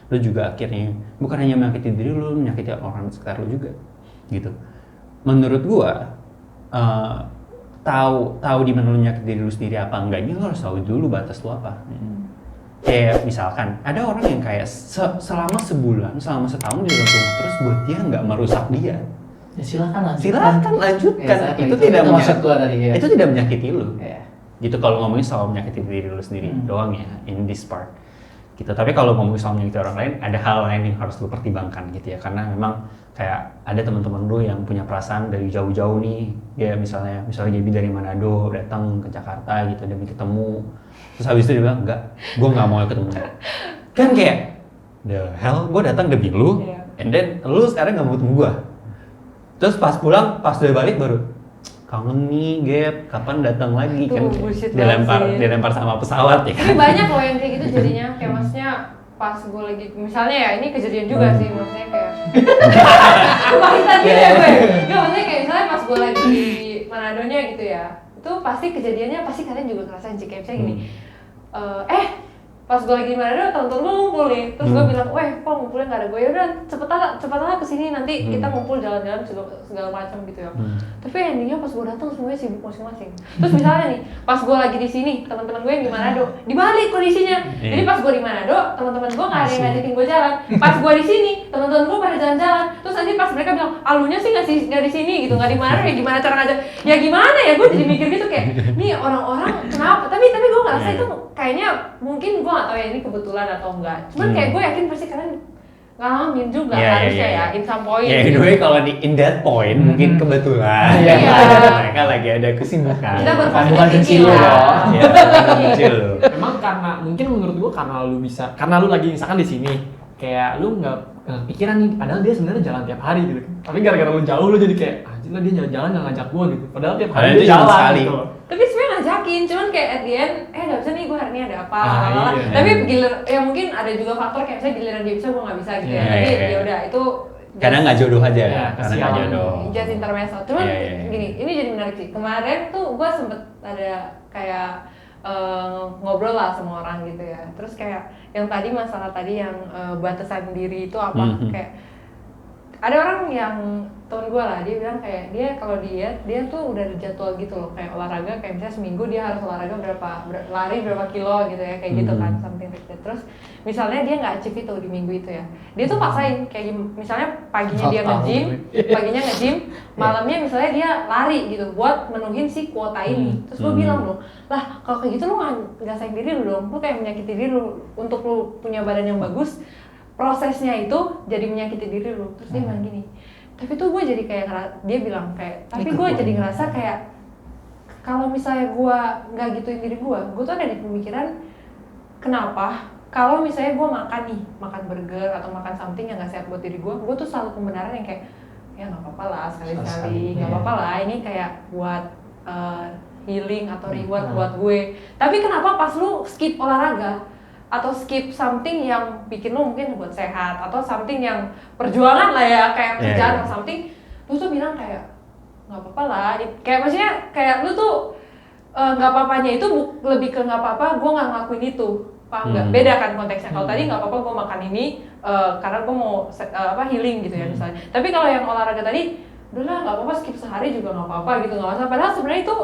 Lu juga akhirnya bukan hanya menyakiti diri lu, menyakiti orang sekitar lu juga gitu. Menurut gua tahu di mana lu nyakit diri lu sendiri apa enggaknya, lu harus tahu dulu batas lu apa. Kayak misalkan ada orang yang kayak selama sebulan, selama setahun di dalam rumah terus buat dia nggak merusak dia. Ya silakan lanjutkan. Silakan lanjutkan. Ya, itu tidak maksud gua tadi ya. Itu tidak menyakiti lu. Ya. Gitu kalau ngomongin soal menyakiti diri lu sendiri doang ya in this part. Gitu. Tapi kalau ngomongin soal menyakiti orang lain, ada hal lain yang harus lu pertimbangkan gitu ya. Karena memang kayak ada teman-teman lu yang punya perasaan dari jauh-jauh nih. Dia misalnya Gaby dari Manado datang ke Jakarta gitu demi ketemu. Terus habis itu dia bilang, enggak, gue nggak mau ketemu. Kan kayak, the hell, gue datang demi lu, and then lu sekarang nggak mau ketemu gue. Terus pas pulang, pas udah balik baru, kangen nih, Gap, kapan datang lagi? Kan dilempar sama pesawat ya kan? Tapi banyak loh yang kayak gitu jadinya, kayak maksudnya pas gue lagi, misalnya ya ini kejadian juga sih, maksudnya kayak kepahitan gitu ya gue. Nggak, maksudnya kayak misalnya pas gue lagi di Manadonya gitu ya, itu pasti kejadiannya pasti kalian juga ngerasain sih, kayak misalnya gini, pas gue lagi di Manado, temen-temen gue ngumpul nih, terus gue bilang, kok ngumpulnya nggak ada gue, yaudah cepetan kesini, nanti kita ngumpul jalan-jalan segala macam gitu ya. Tapi endingnya pas gue datang semuanya sibuk masing-masing. Terus misalnya nih, pas gue lagi di sini, teman-teman gue yang di Manado, dibalik kondisinya. Jadi pas gue di Manado, teman-teman gue nggak ada yang ngajakin gue jalan. Pas gue di sini, teman-teman gue pada jalan-jalan. Terus nanti pas mereka bilang, alunya sih nggak di sini gitu, nggak di Manado, ya gimana cara ngajak? Ya gimana ya, gue jadi mikir gitu kayak, nih orang-orang kenapa? Tapi gue ngerasa itu kayaknya mungkin gue nggak tahu ya ini kebetulan atau enggak. Cuman kayak gue yakin pasti kalian ngalamin juga harusnya ya in some point. Ya anyway kalau in that point mungkin kebetulan mereka lagi ada kesibukan. Kita bukan kecil loh. Kecil. Memang karena mungkin menurut gua karena lu lagi misalkan di sini kayak lu nggak pikiran nih, padahal dia sebenarnya jalan tiap hari gitu. Tapi gara-gara lu jauh lu jadi kayak anjir lah dia jalan nggak ngajak gua gitu. Padahal tiap hari dia jalan sekali. Gitu. Tapi sebenarnya ngajakin, cuman kayak at the end, nggak bisa nih gue hari ini ada apa, iya. Tapi ya mungkin ada juga faktor kayak misalnya giliran dia bisa gue nggak bisa gitu ya. Tapi ya udah itu. Karena nggak jodoh aja ya. Karena nggak jodoh. Just intermezzo. Cuman gini, ini jadi menarik sih. Kemarin tuh gue sempet ada kayak ngobrol lah sama orang gitu ya. Terus kayak yang tadi masalah tadi yang batasan diri itu apa kayak ada orang yang temen gue lah, dia bilang kayak dia kalau dia tuh udah ada jadwal gitu loh, kayak olahraga kayak misalnya seminggu dia harus olahraga lari berapa kilo gitu ya, kayak gitu kan, something like that. Terus misalnya dia nggak achieve itu di minggu itu ya, dia tuh paksain kayak misalnya paginya dia nge-gym, malamnya misalnya dia lari gitu buat menuhin si kuota ini. Terus gue bilang loh, lah kalau kayak gitu lu nggak sayang diri lu dong, lu kayak menyakiti diri lu untuk lu punya badan yang bagus. Prosesnya itu jadi menyakiti diri lu. Terus dia bilang gini, tapi tuh gue jadi kayak dia bilang kayak, tapi gue jadi ngerasa kayak kalau misalnya gue nggak gituin diri gue tuh ada di pemikiran kenapa kalau misalnya gue makan burger atau makan something yang nggak sehat buat diri gue tuh selalu pembenaran yang kayak ya nggak apa-apa lah sekali-sekali, nggak apa-apa lah ini kayak buat healing atau reward buat gue. Tapi kenapa pas lu skip olahraga atau skip something yang bikin lu mungkin buat sehat atau something yang perjuangan lah ya kayak kerjaan atau something, lu tuh bilang kayak nggak apa-apa lah, kayak maksudnya kayak lu tuh nggak apa-apanya itu lebih ke nggak apa-apa gue nggak ngelakuin itu, paham nggak? Beda kan konteksnya. Kalau tadi nggak apa-apa gue makan ini karena gue mau healing gitu ya misalnya. Tapi kalau yang olahraga tadi, udahlah nggak apa-apa skip sehari juga nggak apa-apa gitu, nggak masalah. Padahal sebenarnya itu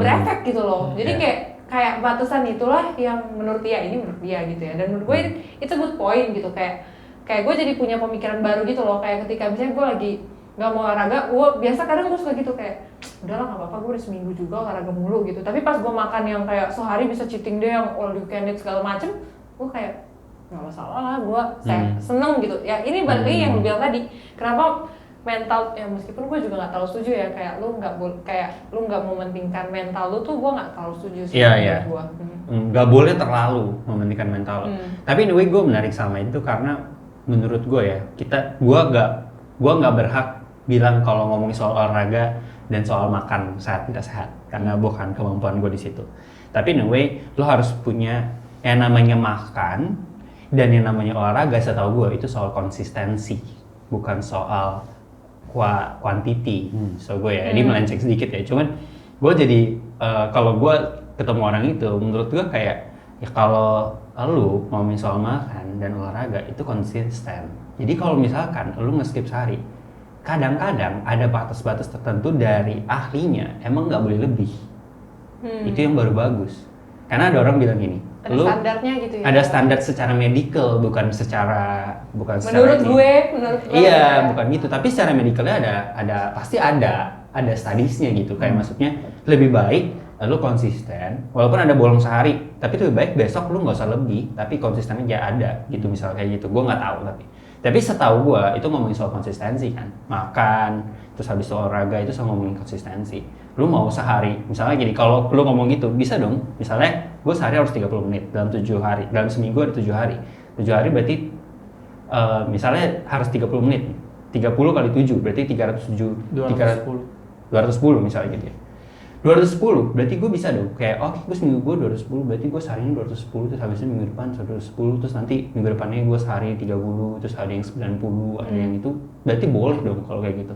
berefek gitu loh. Jadi kayak batasan itulah yang menurut dia gitu ya, dan menurut gue itu good point gitu, kayak gue jadi punya pemikiran baru gitu loh, kayak ketika misalnya gue lagi nggak mau olahraga, gue biasa kadang gue suka gitu kayak udahlah nggak apa-apa gue udah seminggu juga olahraga mulu gitu, tapi pas gue makan yang kayak sehari bisa cheating day yang all you can eat segala macem, gue kayak nggak masalah lah, gue seneng gitu ya. Ini balik lagi yang lu bilang tadi, kenapa mental ya, meskipun gue juga nggak terlalu setuju ya, kayak lu nggak mementingkan mental lu tuh gue nggak terlalu setuju sih. Iya. Nggak boleh terlalu mementingkan mental lu. Tapi anyway gue menarik sama itu karena menurut gue ya gue nggak berhak bilang kalau ngomongin soal olahraga dan soal makan sehat tidak sehat karena bukan kemampuan gue di situ. Tapi anyway lo harus punya yang namanya makan dan yang namanya olahraga. Setahu gue itu soal konsistensi, bukan soal quantity. So gue ya, ini melenceng sedikit ya. Cuman gue jadi kalau gue ketemu orang itu, menurut gue kayak ya kalau lu ngomongin soal makan dan olahraga itu konsisten. Jadi kalau misalkan lu nge-skip sehari, kadang-kadang ada batas-batas tertentu dari ahlinya, emang nggak boleh lebih. Itu yang baru bagus. Karena ada orang bilang gini, Ada standarnya gitu ya. ada standar secara medical, bukan secara Menurut gue Iya, ya. bukan gitu. Tapi secara medicalnya pasti ada studiesnya gitu. Kayak maksudnya lebih baik lu konsisten, walaupun ada bolong sehari, tapi lebih baik besok lu nggak usah lebih, tapi konsistennya ya ada gitu, misalnya kayak gitu. Gue nggak tahu tapi setahu gue itu ngomongin soal konsistensi kan, makan, terus habis itu olahraga itu sama ngomongin konsistensi. Lu mau sehari, misalnya gini, kalau lu ngomong gitu bisa dong. Misalnya gue sehari harus 30 menit dalam 7 hari, dalam seminggu ada 7 hari. 7 hari berarti misalnya harus 30 menit. 30 kali 7 berarti 210 misalnya gitu ya. 210 berarti gue bisa dong kayak oke, gue seminggu gue 210 berarti gue sehari ini 210, terus habisnya minggu depan 210, terus nanti minggu depannya gue sehari 30, terus ada yang 90, ada yang itu, berarti boleh dong kalau kayak gitu.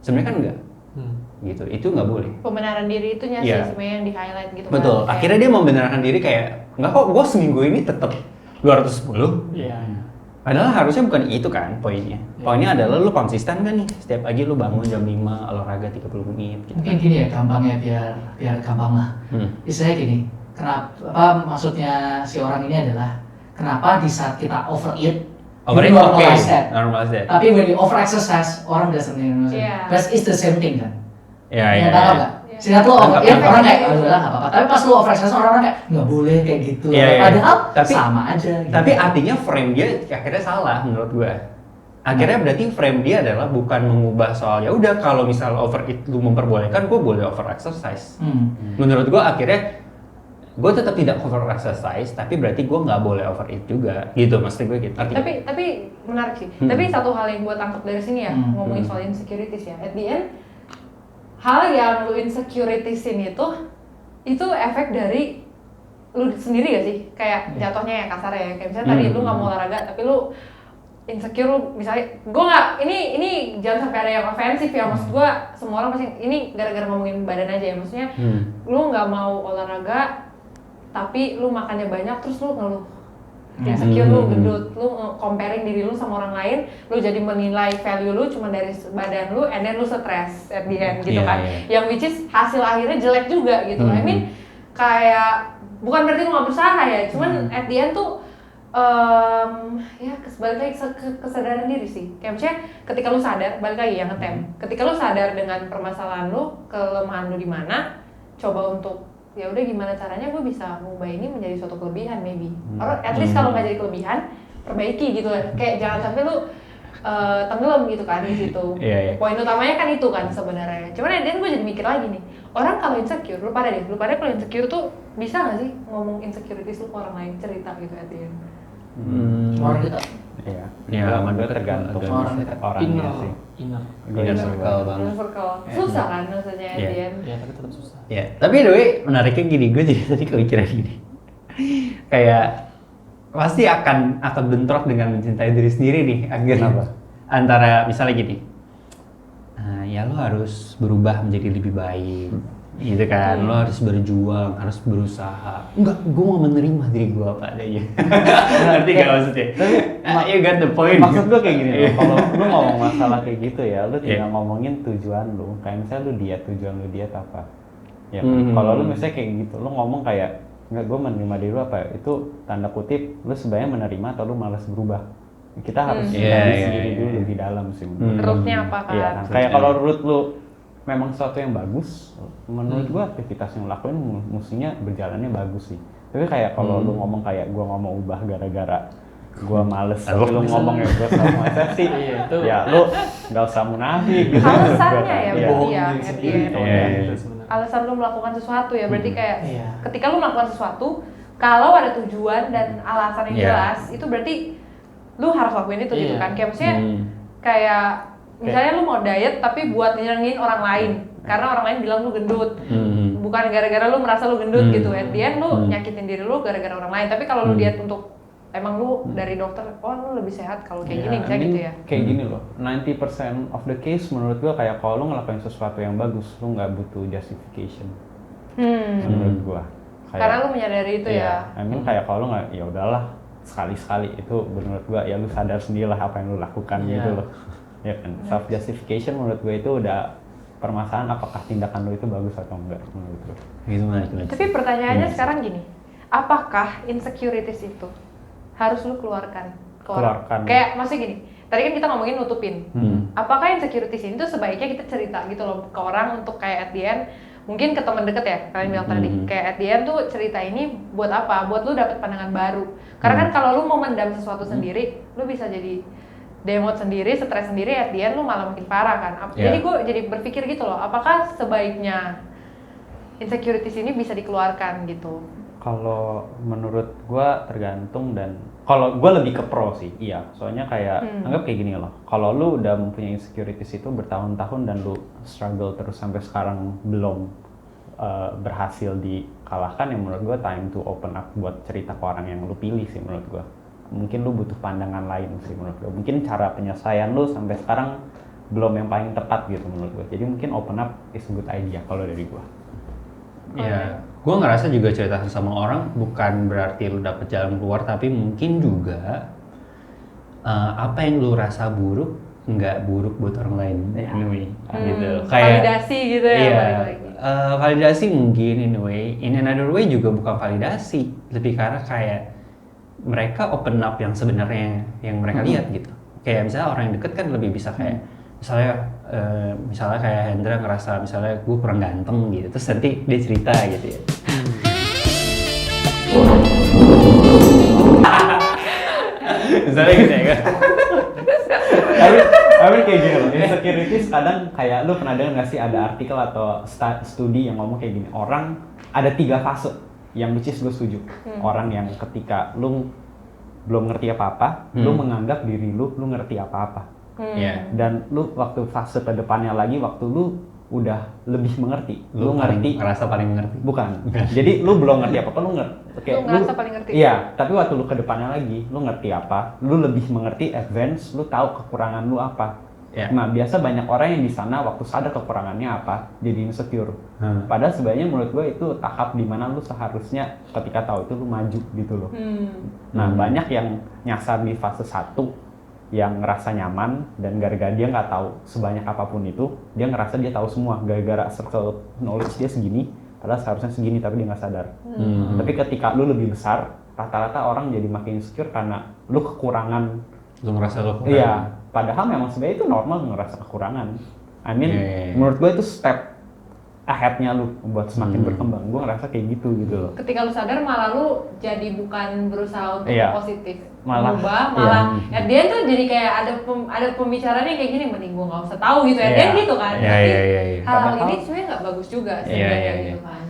Sebenarnya kan enggak gitu, itu nggak boleh. Pembenaran diri itu sih Iya. sebenarnya yang di highlight gitu. Betul, kan. akhirnya dia membenarkan diri kayak enggak kok, gue seminggu ini tetap 210. Iya. Padahal harusnya bukan itu kan poinnya. Poinnya adalah lu konsisten kan nih, setiap pagi lu bangun jam 5, olahraga 30 menit gitu. Mungkin gini ya gampangnya biar gampang lah. Istilahnya gini, kenapa maksudnya si orang ini adalah kenapa di saat kita overeat, Overeat you oke, normalize that. normalize that. Tapi when you over exercise, orang doesn't know. Iya. But it's the same thing kan. Iya. Tahu nggak? Iya. Sehingga lo Tangkap, overeat, tangkap. orang kayak oh udah nggak apa-apa. Tapi pas lo over exercise, orang kayak nggak boleh kayak gitu. Iya, iya. Padahal Tapi- sama aja. Gitu. Tapi artinya frame dia akhirnya salah menurut gua. Akhirnya berarti frame dia adalah bukan mengubah soal ya udah kalau misal overeat lu memperbolehkan, gua boleh over exercise. Menurut gua akhirnya gue tetap tidak over exercise, tapi berarti gue nggak boleh overeat juga, gitu maksud gue gitu. Artinya, Tapi menarik sih. Tapi satu hal yang gue tangkap dari sini ya, ngomongin soal insecurities ya. At the end, hal yang lu insecuritisin itu efek dari lu sendiri gak sih? Kayak jatuhnya ya kasar ya. Kayak misalnya tadi lu nggak mau olahraga, tapi lu insecure, lu misalnya gue nggak, ini jangan sampai ada yang ofensif ya, maksud gue semua orang pasti ini gara-gara ngomongin badan aja ya, maksudnya lu nggak mau olahraga tapi lu makannya banyak terus lu ngeluh insecure, lu gendut, lu comparing diri lu sama orang lain, lu jadi menilai value lu cuma dari badan lu, and then lu stress at the end gitu Iya, kan, iya. yang which is hasil akhirnya jelek juga gitu. I mean kayak bukan berarti lu nggak berusaha ya, cuman at the end tuh ya balik lagi ke kesadaran diri sih. Kayak misalnya ketika lu sadar, balik lagi yang ngetem, ketika lu sadar dengan permasalahan lu, kelemahan lu di mana, coba untuk ya udah gimana caranya gue bisa mengubah ini menjadi suatu kelebihan maybe, or at least kalau nggak jadi kelebihan perbaiki gitu kan. Kayak jangan sampai lu tenggelam gitu kan di situ. Iya, iya. Poin utamanya kan itu kan sebenarnya. Cuman dan gue jadi mikir lagi nih, orang kalau insecure, lu pada kalau insecure tuh bisa nggak sih ngomong insecurities lu ke orang lain, cerita gitu at the end? Orang kita Iya. Ya, Gua- aman gua dekat tergantung orang dekat. orangnya sih. Inner. Inner circle banget. Inner circle. Susah kan maksudnya at Iya. the end. Ya tapi tetap susah. Ya, tapi the way menariknya gini, gue jadi tadi kepikiran gini. Kayak pasti akan bentrok dengan mencintai diri sendiri nih akhirnya. Kenapa? Antara misalnya gini, ya lo harus berubah menjadi lebih baik, gitu kan. Lo harus berjuang, harus berusaha. Enggak, gue mau menerima diri gue apa adanya. Ngerti gak maksudnya? You got the point. Maksud gue kayak gini Iya. loh, kalau lu ngomong masalah kayak gitu ya, lu tinggal Iya. ngomongin tujuan lu. Kayak misalnya lu diet, tujuan lu diet apa? Ya kan? Kalau lu misalnya kayak gitu, lu ngomong kayak nggak, gue menerima diri lu apa? Itu tanda kutip lu sebenarnya menerima atau lu malas berubah. Kita harus Iya, gali iya, sendiri iya. dulu lebih dalam sih. menurut gue. Rootnya apa kan? Iya, kan? Kayak kalau root lu memang sesuatu yang bagus, menurut gua aktivitas yang lu lakuin mestinya berjalannya bagus sih. Tapi kayak kalau lu ngomong kayak gua nggak mau ubah gara-gara gua males, tapi lu ngomong ya gua sama sih. Iya, itu. Ya lu nggak usah munafik gitu. Alasannya ya Iya. berarti ya Bohong diri at the sendiri end. kalau Iya, kayak iya. gitu sebenarnya. Alasan lu melakukan sesuatu ya berarti kayak Iya. ketika lu melakukan sesuatu, kalau ada tujuan dan alasan yang Iya. jelas, itu berarti lu harus lakuin itu gitu Iya. kan. Kayak maksudnya kayak misalnya lu mau diet tapi buat nyenengin orang lain karena orang lain bilang lu gendut, bukan gara-gara lu merasa lu gendut gitu. At the end lu nyakitin diri lu gara-gara orang lain. Tapi kalau lu diet untuk emang lu dari dokter, oh lu lebih sehat kalau kayak gini, Ya, misalnya I mean, gitu ya. Kayak gini loh, 90% of the case menurut gua kayak kalau lu ngelakuin sesuatu yang bagus, lu nggak butuh justification. Menurut gua. Karena lu menyadari itu ya. I mean kayak kalau lu nggak, ya udahlah sekali-sekali itu menurut gua ya lu sadar sendirilah apa yang lu lakukan Iya. gitu loh. ya kan. Self justification menurut gue itu udah permasalahan apakah tindakan lo itu bagus atau enggak menurut gue. Gitu menarik. Tapi pertanyaannya sekarang gini, apakah insecurities itu harus lu keluarkan ke orang? Keluarkan. Kayak maksudnya gini, tadi kan kita ngomongin nutupin. Hmm. Apakah insecurities ini tuh sebaiknya kita cerita gitu loh ke orang untuk kayak at the end, mungkin ke teman deket ya, kalian bilang tadi, kayak at the end tuh cerita ini buat apa? Buat lu dapet pandangan baru. Karena kan kalau lu mau mendam sesuatu sendiri, lu bisa jadi demot sendiri, stres sendiri, at the end lu malah makin parah kan. Jadi gue jadi berpikir gitu loh, apakah sebaiknya insecurities ini bisa dikeluarkan gitu? Kalau menurut gua tergantung, dan kalau gua lebih ke pro sih, iya. Soalnya kayak anggap kayak gini loh. Kalau lu udah mempunyai insecurities itu bertahun-tahun dan lu struggle terus sampai sekarang belum berhasil dikalahkan, ya menurut gua time to open up buat cerita ke orang yang lu pilih sih menurut gua. Mungkin lu butuh pandangan lain sih menurut gua. Mungkin cara penyelesaian lu sampai sekarang belum yang paling tepat gitu menurut gua. Jadi mungkin open up is a good idea kalau dari gua. Ya, gue ngerasa juga cerita sama orang bukan berarti lu dapet jalan keluar, tapi mungkin juga apa yang lu rasa buruk nggak buruk buat orang lain. Anyway, gitu. Validasi gitu ya. Iya, balik lagi. validasi mungkin anyway. In another way juga bukan validasi, lebih karena kayak mereka open up yang sebenarnya yang mereka lihat gitu. Kayak misalnya orang yang deket kan lebih bisa kayak misalnya kayak Hendra ngerasa misalnya gue kurang ganteng gitu, terus nanti dia cerita gitu ya. Misalnya gitu ya kan. Tapi kayak gini loh, insecurities kadang kayak lu pernah dengar nggak sih ada artikel atau studi yang ngomong kayak gini, orang ada 3 fase yang which is gue setuju. Orang yang ketika lu belum ngerti apa-apa, lu menganggap diri lu ngerti apa-apa. Iya. Dan lu waktu fase ke depannya lagi, waktu lu udah lebih mengerti, lu paling ngerti, ngerasa paling mengerti. bukan. Jadi lu belum ngerti apa-apa, lu ngerti. Lu ngerasa paling ngerti. Iya, tapi waktu lu ke depannya lagi, lu ngerti apa, lu lebih mengerti, advance, lu tahu kekurangan lu apa. Iya. Nah, biasa banyak orang yang di sana waktu sadar kekurangannya apa, jadi insecure. Padahal sebenarnya menurut gue itu tahap dimana lu seharusnya ketika tahu itu lu maju gitu loh. Nah, banyak yang nyasar di fase 1 yang ngerasa nyaman, dan gara-gara dia nggak tahu sebanyak apapun itu, dia ngerasa dia tahu semua, gara-gara circle knowledge dia segini, padahal seharusnya segini tapi dia nggak sadar. Tapi ketika lu lebih besar, rata-rata orang jadi makin insecure karena lu kekurangan. Lu ngerasa lu kurang. Iya, padahal memang sebenarnya itu normal ngerasa kekurangan. I mean, Yeah. menurut gue itu step ahead-nya lu buat semakin berkembang. Gue ngerasa kayak gitu loh. Ketika lu sadar malah lu jadi bukan berusaha untuk Iya. positif, Malah, berubah, iya. malah at the end tuh jadi kayak ada pembicaraan yang kayak gini, mending gua nggak usah tahu gitu, at the end Iya. gitu kan. Iya, Tapi iya, iya, iya. hal-hal Padahal- ini sebenarnya nggak bagus juga sih, Iya, kayak iya, gitu iya. kan.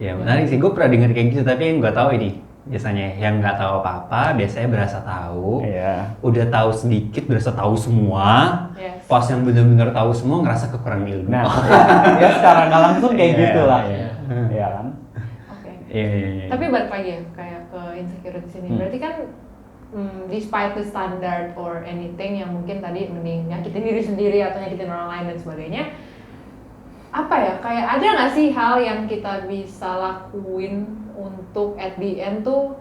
Ya menarik sih, gue pernah denger kayak gitu, tapi yang nggak tahu ini biasanya yang nggak tahu apa-apa biasanya berasa tahu, Iya. udah tahu sedikit berasa tahu semua, Yes. pas yang benar-benar tahu semua ngerasa kekurangan ilmu. Nah, ya secara nggak langsung kayak Iya, gitu lah. iya. Iya kan? Oke. Iya, iya, iya. Tapi balik lagi ya kayak ke insecurities ini. Berarti kan despite the standard or anything yang mungkin tadi mending nyakitin diri sendiri atau nyakitin orang lain dan sebagainya, apa ya, kayak ada nggak sih hal yang kita bisa lakuin untuk at the end tuh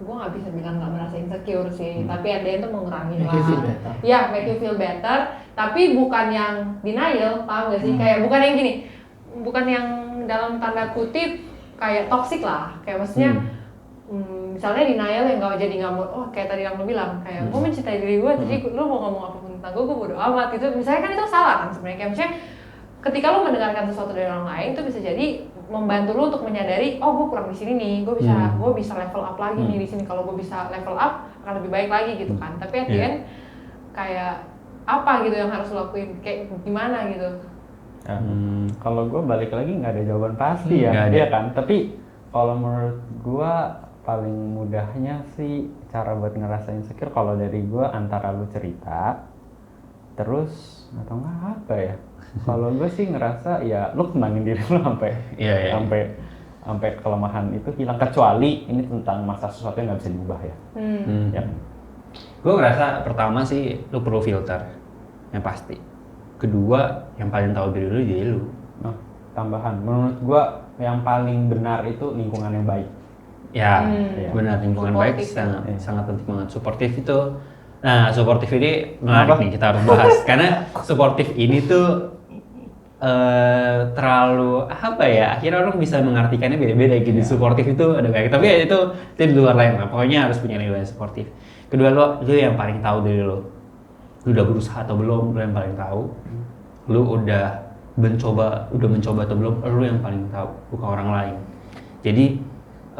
gue nggak bisa bilang nggak merasa insecure sih, tapi at the end tuh mengurangi Make you feel lah. better. Ya, make you feel better, tapi bukan yang denial, paham gak sih? Kayak bukan yang gini, bukan yang dalam tanda kutip kayak toxic lah, kayak maksudnya misalnya denial yang nggak mau, oh kayak tadi yang lu bilang, kayak gue mencintai diri gue, jadi lu mau ngomong apapun tentang gue bodo amat gitu. Misalnya kan itu salah kan sebenarnya, kayak maksudnya ketika lu mendengarkan sesuatu dari orang lain itu bisa jadi membantu lu untuk menyadari, oh gue kurang di sini nih, gue bisa level up lagi nih di sini. Kalau gue bisa level up akan lebih baik lagi gitu kan. Tapi at the end kayak apa gitu yang harus lo lakuin, kayak gimana gitu. Kalau gue balik lagi nggak ada jawaban pasti ya, Nggak ada. iya kan. Tapi kalau menurut gue paling mudahnya sih cara buat ngerasain insecure, kalau dari gue antara lu cerita, terus atau nggak apa ya? Kalau gue sih ngerasa ya lu kembangin diri lu sampai Iya, iya. sampai kelemahan itu hilang, kecuali ini tentang masa sesuatu yang nggak bisa diubah ya. Ya. Gue ngerasa pertama sih lu perlu filter, yang pasti. Kedua, yang paling tahu diri lu jadi lu. Nah, tambahan, menurut gue yang paling benar itu lingkungan yang baik. Ya, Iya. benar, lingkungan baik Supportive. sangat penting banget. Suportif itu Nah, suportif ini menarik nih, kita harus bahas. Karena suportif ini tuh terlalu apa ya, akhirnya orang bisa mengartikannya beda-beda gitu. Suportif itu ada banyak, tapi ya itu di luar lain lah. Pokoknya harus punya nilai suportif. Kedua, lu yang paling tahu dari lu udah berusaha atau belum, lu yang paling tahu. Lu udah mencoba atau belum, lu yang paling tahu, bukan orang lain. Jadi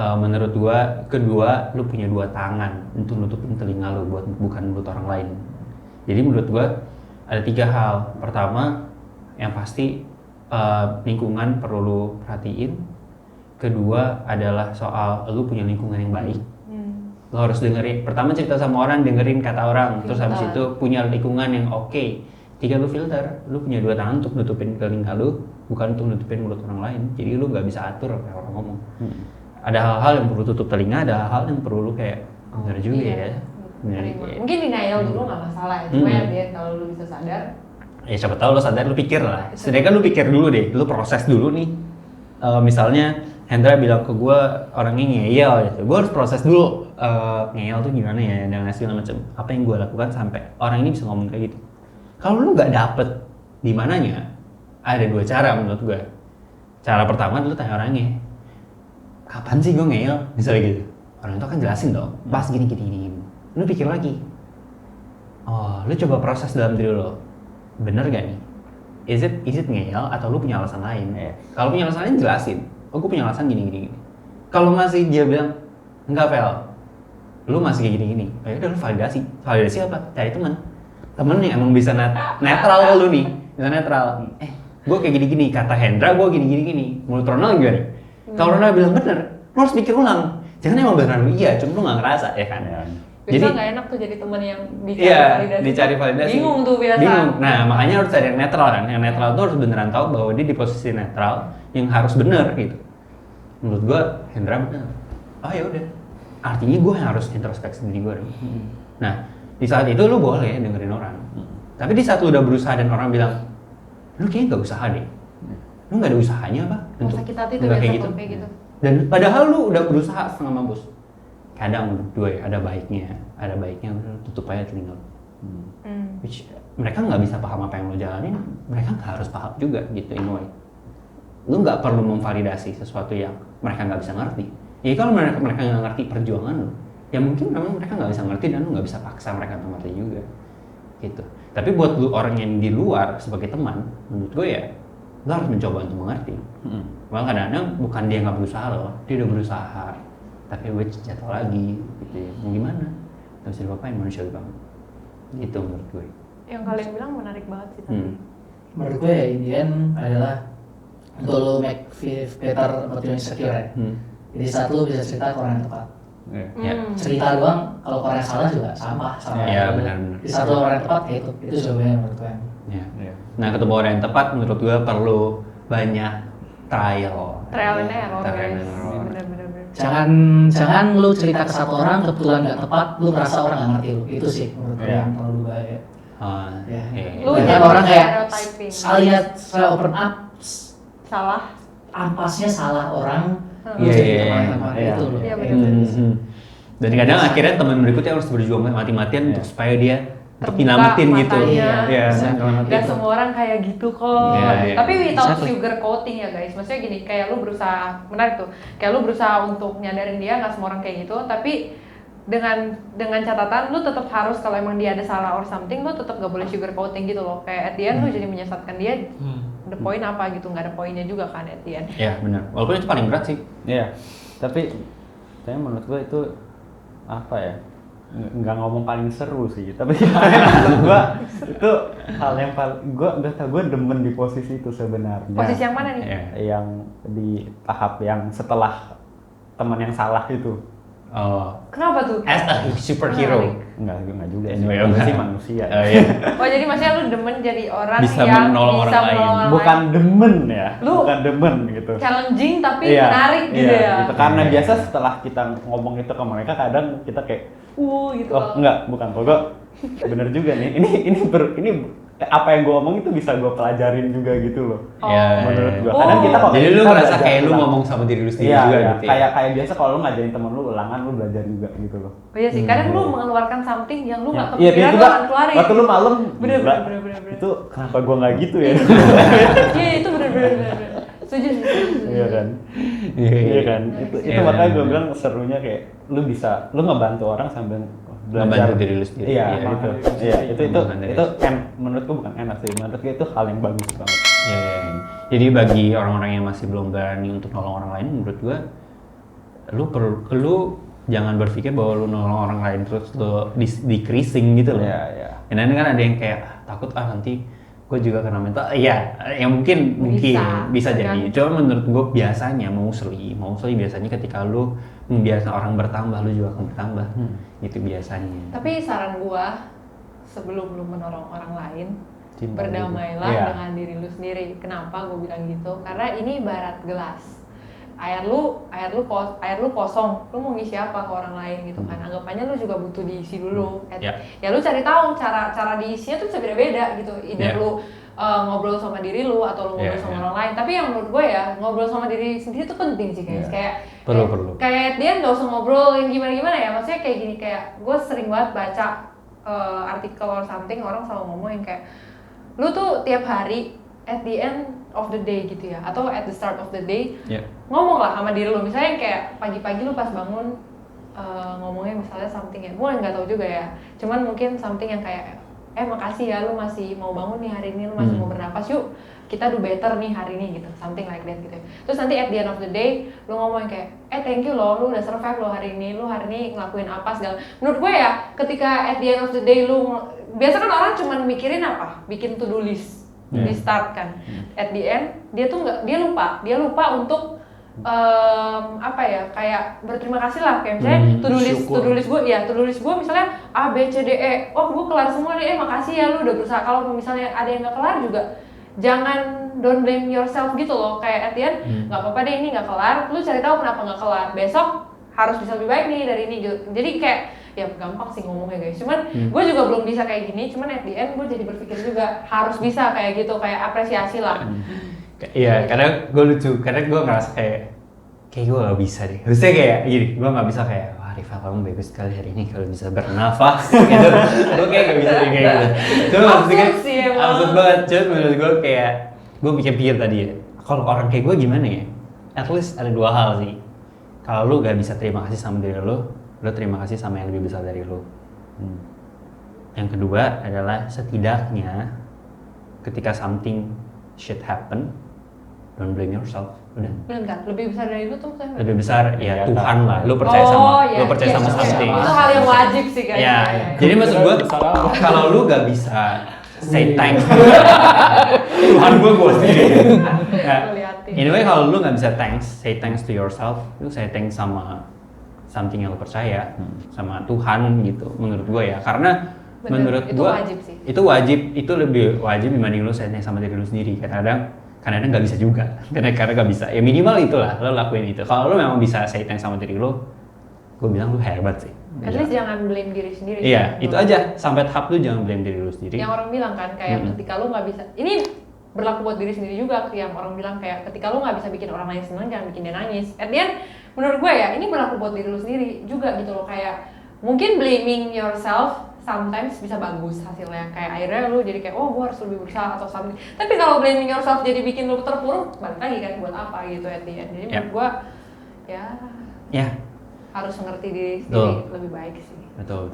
menurut gua, kedua, lu punya dua tangan untuk nutupin telinga lu, bukan buat orang lain. Jadi menurut gua ada 3 hal. Pertama, yang pasti lingkungan perlu lu perhatiin. Kedua adalah soal lu punya lingkungan yang baik. Lu harus dengerin. Pertama cerita sama orang, dengerin kata orang. Terus habis itu punya lingkungan yang oke. 3, lu filter. Lu punya 2 tangan untuk nutupin telinga lu, bukan untuk nutupin mulut orang lain. Jadi lu nggak bisa atur apa yang orang ngomong. Ada hal-hal yang perlu tutup telinga, ada hal-hal yang perlu lu kayak bener juga ya. Bener, ya. Mungkin denial dulu nggak masalah ya, cuma ya Dian, kalau lu bisa sadar. Ya siapa tahu lu sadar, lu pikir lah. Sedangkan lu pikir dulu deh, lu proses dulu nih. Misalnya Hendra bilang ke gue orangnya ngeyel gitu, gue harus proses dulu ngeyel tuh gimana ya dan segala macam. Apa yang gue lakukan sampai orang ini bisa ngomong kayak gitu. Kalau lu nggak dapet di mananya, ada 2 cara menurut gue. Cara pertama, lu tanya orangnya, kapan sih gue ngeyel? Misalnya gitu. Orang itu akan jelasin dong, pas gini. Lu pikir lagi, oh lu coba proses dalam diri lo, bener gak nih? Is it ngeyel atau lu punya alasan lain? Kalau punya alasan lain jelasin, oh gue punya alasan gini. Kalau masih dia bilang, enggak Vel, lu masih kayak gini. Ya udah lu validasi apa? Cari temen yang emang bisa netral lu nih, bisa netral. Gue kayak gini, kata Hendra gue gini. Menurut Ronald gimana? Kalau Ronald bilang bener, lu harus pikir ulang. Jangan emang beneran lu iya, cuma lu nggak ngerasa ya kan? Biasa nggak enak tuh jadi temen yang dicari validasi. Bingung tuh biasa. Nah makanya harus cari yang netral kan. Yang netral tuh harus beneran tahu bahwa dia di posisi netral yang harus bener gitu. Menurut gue Hendra bener. Oh ya udah. Artinya gue yang harus introspeksi diri gue dong. Nah di saat itu lu boleh dengerin orang. Tapi di saat lu udah berusaha dan orang bilang, lu kayaknya nggak usaha deh. Lu nggak ada usahanya apa? Untuk sakit hati tuh kayak biasa kayak gitu. Dan padahal lu udah berusaha setengah mampus. Kadang menurut gue ada baiknya lu tutup aja telinga lu. Which mereka nggak bisa paham apa yang lo jalanin, mereka nggak harus paham juga gitu in a way. Lu nggak perlu memvalidasi sesuatu yang mereka nggak bisa ngerti. Ya kalau mereka nggak ngerti perjuangan lu, ya mungkin memang mereka nggak bisa ngerti dan lu nggak bisa paksa mereka untuk ngerti juga gitu. Tapi buat lu orang yang di luar sebagai teman, menurut gue ya lu harus mencoba untuk mengerti. Malah kadang-kadang bukan dia nggak berusaha loh, dia udah berusaha tapi gue jatuh lagi gitu ya. Mau gimana? Gak bisa dipapain, manusia banget gitu menurut gue. Yang kalian bilang menarik banget sih tadi. Menurut gue ya in the end adalah untuk lo make better about your insecure ya. Jadi saat lo bisa cerita ke orang yang tepat. Cerita doang, kalau orang yang salah juga sama. Iya benar. Di saat lo orang yang tepat ya itu jawabannya menurut gue. Nah ketemu orang yang tepat menurut gue perlu banyak trial and error guys. Bener. Jangan lu cerita ke satu orang kebetulan nggak tepat, lu merasa orang nggak ngerti lu. Itu sih menurut gue yang terlalu bahaya. Lu jangan orang kayak lihat saya open up salah, ampasnya salah orang. Itu loh. Iya benar. Dan kadang akhirnya teman berikutnya harus berjuang mati-matian untuk supaya dia untuk nyelamatin gitu. Iya. Dan semua orang kayak gitu kok. Tapi without sugar coating ya guys. Maksudnya gini, kayak lu berusaha, menarik tuh. Kayak lu berusaha untuk nyadarin dia, nggak semua orang kayak gitu. Tapi dengan catatan lu tetap harus kalau emang dia ada salah or something, lu tetap gak boleh sugar coating gitu loh. Kayak at the end lu jadi menyesatkan dia. The point apa gitu, nggak ada poinnya juga kan at the end. Iya benar. Walaupun itu paling berat sih. Iya. Tapi menurut gue itu apa ya? Nggak ngomong paling seru sih, tapi menurut gue itu hal yang paling gue demen di posisi itu sebenarnya. Posisi yang mana nih? Yang di tahap yang setelah teman yang salah itu. Oh. Kenapa tuh? As a superhero. Enggak juga sih. Enggak sih manusia. Oh jadi maksudnya lu demen jadi orang bisa yang menolong bisa orang lain. menolong orang Bukan lain. demen ya. Bukan demen gitu. Challenging tapi menarik gitu ya. Gitu. Karena biasa setelah kita ngomong itu ke mereka kadang kita kayak gitu. oh enggak, bukan kok bener juga nih. apa yang gue omong itu bisa gue pelajarin juga gitu loh. Ya, Menurut gue. Oh. Kadang kita kalau Jadi lu kita ngerasa belajar kayak lu ulang. ngomong sama diri lu sendiri Iya, juga iya. gitu ya? Kayak biasa kalau lu ngajarin temen lu ulangan, lu belajar juga gitu loh. Oh iya sih, kadang lu mengeluarkan something yang lu nggak Iya, kepikiran itu lu akan keluarin. waktu lu malam, Bener, gila. bener. Itu kenapa gue nggak gitu ya? Iya itu bener. Setuju sih. Iya kan? Iya kan? Itu Iya, makanya gue bener. bilang serunya kayak lu bisa, lu ngebantu orang sambil belajar. Ngebantu diri lu sendiri. Iya, Iya. gitu. Iya, itu Ngebantu diri itu menurut gue bukan enak sih. Menurut gue itu hal yang bagus banget. Ya, jadi bagi orang-orang yang masih belum berani untuk nolong orang lain, menurut gua, lu jangan berpikir bahwa lu nolong orang lain terus lu decreasing gitu loh. Iya, iya. Dan nanti kan ada yang kayak takut nanti gue juga kena mental. Iya, yang mungkin bisa jadi. Cuma menurut gua biasanya mostly biasanya ketika lu membiarkan orang bertambah, lu juga akan bertambah. Itu biasanya. Tapi saran gua sebelum lu menolong orang lain, Cinta berdamailah dulu. Iya. dengan diri lu sendiri. Kenapa gue bilang gitu? Karena ini ibarat gelas. Air lu kosong, lu mau ngisi apa ke orang lain gitu kan? Anggapannya lu juga butuh diisi dulu. Ya lu cari tahu cara diisinya tuh bisa beda-beda gitu. Either lu ngobrol sama diri lu atau lu ngobrol sama orang lain. Tapi yang menurut gue ya ngobrol sama diri sendiri tuh penting sih guys. Kayak Perlu. Kayak dia nggak usah ngobrol yang gimana ya. Maksudnya kayak gini, kayak gue sering banget baca artikel or something, orang selalu ngomongin kayak lu tuh tiap hari at the end of the day gitu ya, atau at the start of the day ngomong lah sama diri lu. Misalnya kayak pagi-pagi lu pas bangun ngomongnya misalnya something ya, gue nggak tahu juga ya, cuman mungkin something yang kayak makasih ya lu masih mau bangun nih hari ini, lu masih mau bernapas, yuk kita do better nih hari ini gitu, something like that gitu. Terus nanti at the end of the day lu ngomong kayak thank you loh, lu udah survive lo hari ini, lu hari ini ngelakuin apa segala. Menurut gue ya ketika at the end of the day lu biasa kan orang cuman mikirin apa, bikin to do list di start kan, at the end dia tuh nggak, dia lupa untuk apa ya, kayak berterima kasih lah, kayak misalnya to do list gue misalnya A B C D E, oh gue kelar semua nih, makasih ya lu udah berusaha. Kalau misalnya ada yang nggak kelar juga jangan don't blame yourself gitu loh, kayak at the end nggak apa-apa deh ini nggak kelar, lu cari tahu kenapa nggak kelar, besok harus bisa lebih baik nih dari ini gitu. Jadi kayak ya gampang sih ngomongnya guys, cuman gue juga belum bisa kayak gini, cuman at the end gue jadi berpikir juga harus bisa kayak gitu, kayak apresiasi lah. Iya, kadang gue lucu, kadang gue ngerasa kayak gue gak bisa deh. Maksudnya kayak gini, gue gak bisa kayak, wah Rifa kamu bagus sekali hari ini kalau bisa bernafas gitu. Gue kayak gak bisa deh kayak gitu. Cuma maksudnya absurd banget, cuma menurut gue kayak, gue pikir tadi ya, kalau orang kayak gue gimana ya? At least ada dua hal sih. Kalau lu gak bisa terima kasih sama diri lu terima kasih sama yang lebih besar dari lu. Yang kedua adalah setidaknya ketika something shit happen, don't blame yourself. Udah. Bentar, lebih besar dari lu tuh saya. Lebih besar ya Ya, Tuhan tak. lah. Lu percaya lu percaya sama iya, something. itu hal yang wajib sih kayaknya. Ya, jadi maksud gue kalau lu gak bisa say thanks Tuhan gue sendiri. Ya. Anyway, kalau lu gak bisa say thanks to yourself, lu say thanks sama something yang lu percaya, sama Tuhan gitu. Menurut gue ya, karena Bener, menurut itu gue wajib sih. itu lebih wajib dibanding lu say thanks sama diri lu sendiri. Kadang-kadang nggak bisa juga, karena nggak bisa. Ya minimal itulah, lo lakuin itu. Kalau lo memang bisa say thanks sama diri lo, gue bilang lo hebat sih. At least jangan blame diri sendiri. Iya, sih. itu aja. Sampai tahap lu jangan blame diri lo sendiri. Yang orang bilang kan kayak ketika lu nggak bisa, ini berlaku buat diri sendiri juga. Yang orang bilang kayak ketika lu nggak bisa bikin orang lain senang, jangan bikin dia nangis. At the end, menurut gue ya ini berlaku buat diri lu sendiri juga gitu loh. Kayak mungkin blaming yourself sometimes bisa bagus hasilnya, kayak akhirnya lu jadi kayak gue harus lebih berusaha atau something. Tapi kalau blaming yourself jadi bikin lu terpuruk, balik lagi kan buat apa gitu at the end. Jadi menurut gua ya harus ngerti diri sendiri lebih baik sih. Betul.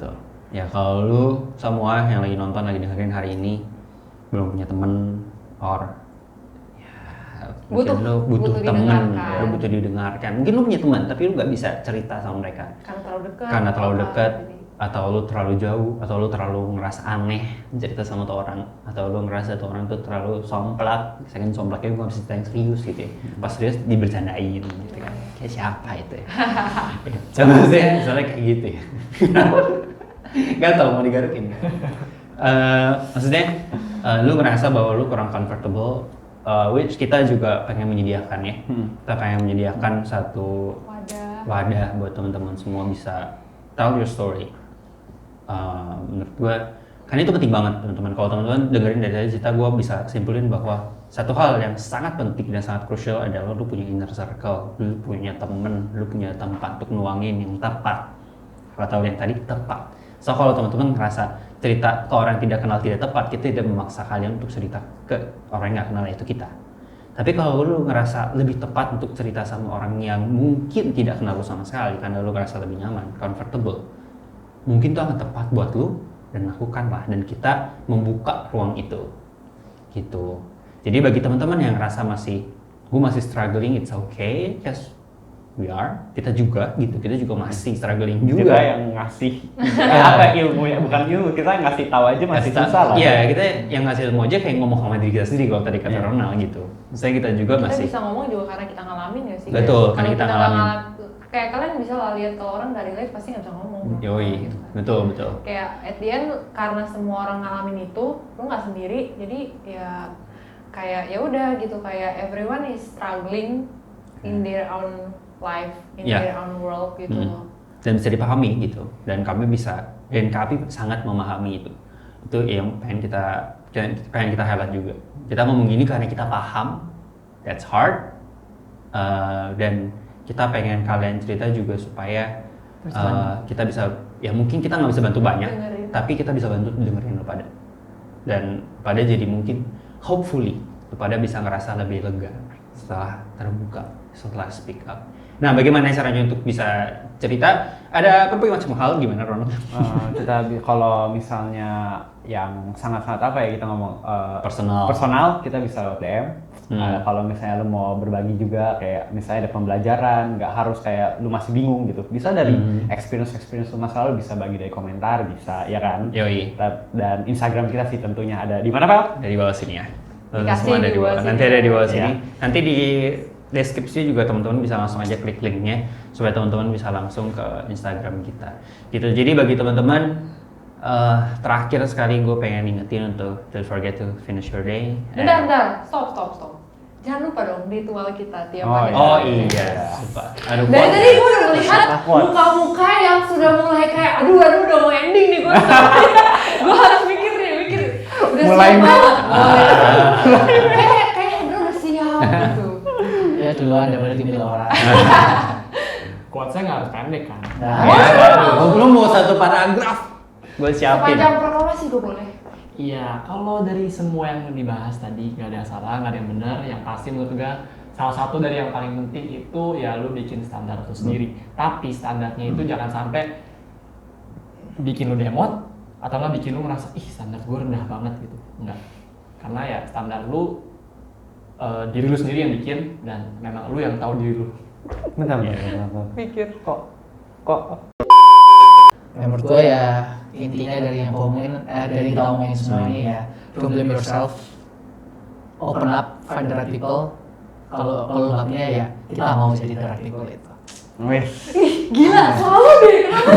Ya kalau lu semua yang lagi nonton, lagi dengerin hari ini belum punya temen or Butuh temen, didengarkan. lu butuh didengarkan. Mungkin lu punya teman tapi lu nggak bisa cerita sama mereka Karena terlalu dekat. atau lu terlalu jauh, atau lu terlalu ngerasa aneh cerita sama tuh orang, atau lu ngerasa tuh orang tuh terlalu somplak, saking somplaknya gue gak bisa cerita yang serius gitu ya. Pas serius dibercandain gitu kan, kayak siapa itu ya. Contohnya misalnya kayak gitu ya. Gak tau mau digarukin. Maksudnya lu ngerasa bahwa lu kurang comfortable, which kita juga pengen menyediakan ya. Kita pengen menyediakan satu wadah buat teman-teman semua bisa tell your story. Menurut gue Karena itu penting banget teman-teman. Kalau teman-teman dengerin dari tadi cerita, gue bisa simpulin bahwa satu hal yang sangat penting dan sangat krusial adalah lu punya inner circle, lu punya temen, lu punya tempat untuk nuangin yang tepat. Kalau tahu yang tadi tepat. So kalau teman-teman ngerasa cerita ke orang yang tidak kenal tidak tepat, kita tidak memaksa kalian untuk cerita ke orang yang nggak kenal, yaitu kita. Tapi kalau lu ngerasa lebih tepat untuk cerita sama orang yang mungkin tidak kenal lu sama sekali, karena lu ngerasa lebih nyaman, comfortable, mungkin itu akan tepat buat lu, dan lakukanlah, dan kita membuka ruang itu gitu. Jadi bagi teman-teman yang ngerasa gue masih struggling, it's okay, yes we are, kita juga gitu, kita juga masih struggling juga. Kita yang ngasih apa ilmu ya, bukan ilmu, kita ngasih tahu aja masih susah lah. Iya, kita yang ngasih ilmu aja kayak ngomong sama diri kita sendiri kalau tadi kata Ronald gitu. Misalnya kita juga Kita masih bisa ngomong juga karena kita ngalamin gak sih? Betul, Kalau karena kita nggak ngalamin. Kayak kalian bisa lah lihat kalau orang dari live pasti nggak bisa ngomong. yoi, Gitu. betul. Kayak at the end karena semua orang ngalamin itu, lu nggak sendiri. Jadi ya kayak ya udah gitu, kayak everyone is struggling in their own life, in Ya. their own world gitu. Dan bisa dipahami gitu. Dan kami sangat memahami itu. Itu yang pengen kita highlight juga. Kita ngomong gini karena kita paham, that's hard. Dan kita pengen kalian cerita juga supaya kita bisa, ya mungkin kita nggak bisa bantu banyak, Dengerin. tapi kita bisa bantu dengerin lo pada. Dan pada jadi mungkin, hopefully, lo pada bisa ngerasa lebih lega setelah terbuka, setelah speak up. Nah, bagaimana caranya untuk bisa cerita? Ada berbagai macam hal, gimana Ronald? Kalau misalnya yang sangat-sangat apa ya, kita ngomong Personal. kita bisa lewat DM. Kalau misalnya lu mau berbagi juga, kayak misalnya ada pembelajaran, nggak harus kayak lu masih bingung gitu, bisa dari experience lu masa lalu, bisa bagi dari komentar, bisa ya kan. Yoi. Dan Instagram kita sih tentunya ada di mana Pak? Dari bawah sini ya. Dikasih Semua ada di bawah Nanti sini. ada di bawah sini. Ya. Nanti di deskripsi juga teman-teman bisa langsung aja klik linknya supaya teman-teman bisa langsung ke Instagram kita. Gitu. Jadi bagi teman-teman, terakhir sekali gue pengen ingetin untuk don't forget to finish your day. Bentar, stop. Jangan lupa dong ritual kita tiap hari. Oh iya, lupa. Aduh, Dari kuat. tadi gue udah melihat muka-muka yang sudah mulai kayak aduh udah mau ending nih gue. Gue harus mikir. Udah Mulai siap banget. Kayak Hendro udah siap gitu. Ya duluan daripada dimilih orang. Quotes-nya nggak harus pendek kan. Nah, Belum mau satu paragraf. Gue siapin. Sepanjang proklamasi gue boleh. Iya, kalau dari semua yang dibahas tadi nggak ada yang salah, nggak ada yang benar. Yang pasti menurut gue salah satu dari yang paling penting itu ya lu bikin standar lu sendiri. Tapi standarnya itu jangan sampai bikin lu demot atau nggak bikin lu ngerasa ih standar gue rendah banget gitu. Enggak. Karena ya standar lu diri lu sendiri yang bikin dan memang lu yang tahu diri lu. Bentar. Pikir. Kok menurut gue ya intinya dari yang dari kita ngomongin semua ini ya, don't blame yourself, open up, find the right people. Kalau nggak punya ya kita mau jadi the right people itu. wes. Gila, selalu deh. Kenapa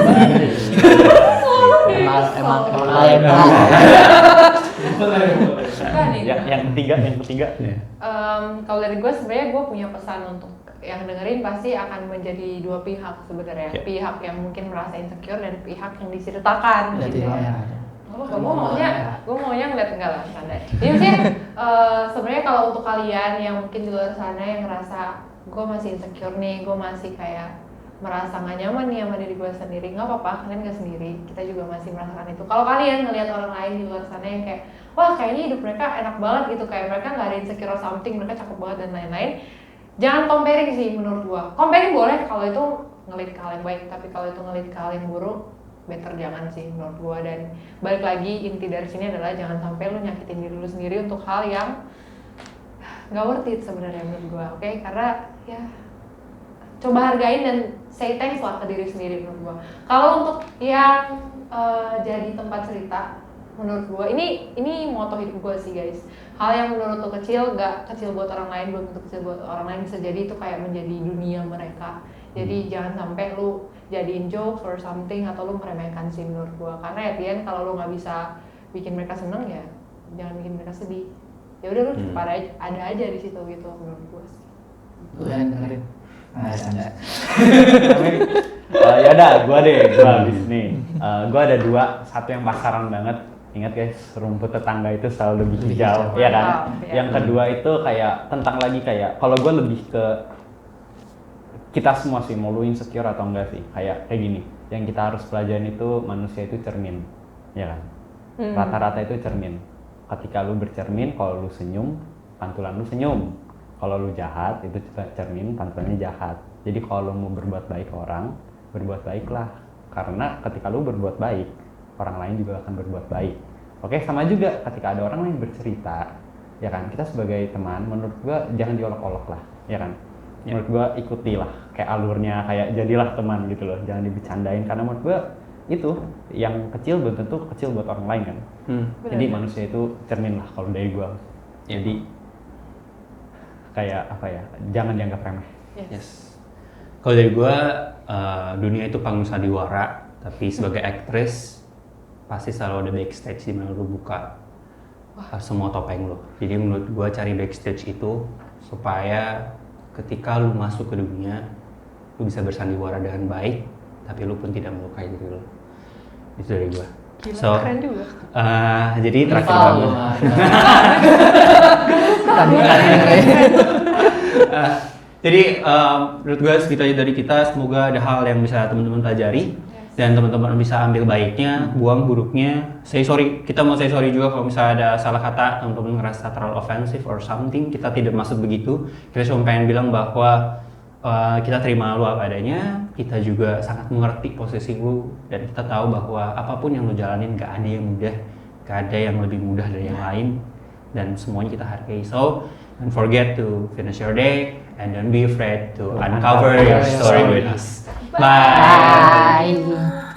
sih? Emang kalian Suka nih. Yang ketiga. Kalau dari gue sebenarnya gue punya pesan untuk yang dengerin pasti akan menjadi dua pihak sebenarnya. Ya. Pihak yang mungkin merasa insecure dan pihak yang diceritakan Jadi gitu ya. ya. Gue maunya ngeliat enggak lah canda. Jadi maksudnya sebenarnya kalau untuk kalian yang mungkin di luar sana yang ngerasa gue masih insecure nih, gue masih kayak merasa nggak nyaman nih sama diri gue sendiri, nggak apa-apa, kalian nggak sendiri, kita juga masih merasakan itu. Kalau kalian ngelihat orang lain di luar sana yang kayak wah kayaknya hidup mereka enak banget gitu, kayak mereka nggak ada insecure or something, mereka cakep banget dan lain-lain, jangan comparing sih menurut gue. Comparing boleh kalau itu ngelihat ke hal yang baik, tapi kalau itu ngelihat ke hal yang buruk, better jangan sih menurut gue. Dan balik lagi, inti dari sini adalah jangan sampai lu nyakitin diri lu sendiri untuk hal yang nggak worth it sebenarnya menurut gue. Oke, karena ya coba hargain dan say thanks lah ke diri sendiri menurut gue. Kalau untuk yang jadi tempat cerita, menurut gue ini moto hidup gue sih guys. Hal yang menurut lo kecil, gak kecil buat orang lain, belum tentu kecil buat orang lain, bisa jadi itu kayak menjadi dunia mereka. Jadi jangan sampai lu jadiin jokes or something atau lu meremehkan sih menurut gue. Karena at the end kalau lu nggak bisa bikin mereka seneng ya jangan bikin mereka sedih. Ya udah lu tetap ada aja di situ gitu menurut gue sih. Tuh yang dengerin. Nah, canda. Ya udah, gue habis nih. Gue ada dua, satu yang pasaran banget, Ingat guys, rumput tetangga itu selalu lebih Lebih hijau, hijau. ya kan? Mantap, ya. Yang kedua itu kayak tentang lagi kayak kalau gue lebih ke kita semua sih, mau lu insecure atau enggak sih, kayak gini. Yang kita harus pelajarin itu manusia itu cermin, ya kan? Rata-rata itu cermin. Ketika lu bercermin, kalau lu senyum, pantulan lu senyum. Kalau lu jahat, itu cermin, pantulannya jahat. Jadi kalau lu mau berbuat baik ke orang, berbuat baiklah. Karena ketika lu berbuat baik, orang lain juga akan berbuat baik. Oke, sama juga ketika ada orang lain bercerita, ya kan? Kita sebagai teman, menurut gua jangan diolok-olok lah, ya kan? Menurut gua ikutilah kayak alurnya, kayak jadilah teman gitu loh. Jangan dibecandain karena menurut gua itu yang kecil belum tentu kecil buat orang lain kan. Jadi manusia itu cermin lah kalau dari gua. Jadi kayak apa ya? Jangan dianggap remeh. Yes. Kalau dari gue, dunia itu panggung sandiwara, tapi sebagai aktris pasti selalu ada backstage di mana lu buka semua topeng lo. Jadi menurut gue cari backstage itu supaya ketika lu masuk ke dunia, lu bisa bersandiwara dengan baik, tapi lu pun tidak melukai diri lu. Itu dari gue. Gila, keren juga. Jadi terakhir Rival banget. lu, tandingannya kayak Jadi menurut gue segitu aja dari kita. Semoga ada hal yang bisa teman-teman pelajari dan teman-teman bisa ambil baiknya, buang buruknya. Say sorry, kita mau say sorry juga kalau misalnya ada salah kata, teman-teman ngerasa terlalu offensive or something. Kita tidak maksud begitu. Kita cuma pengen bilang bahwa kita terima lu apa adanya. Kita juga sangat mengerti posisi lu dan kita tahu bahwa apapun yang lu jalanin gak ada yang mudah, gak ada yang lebih mudah dari yang lain dan semuanya kita hargai. So don't forget to finish your day and don't be afraid to uncover your story with us. Bye. Bye.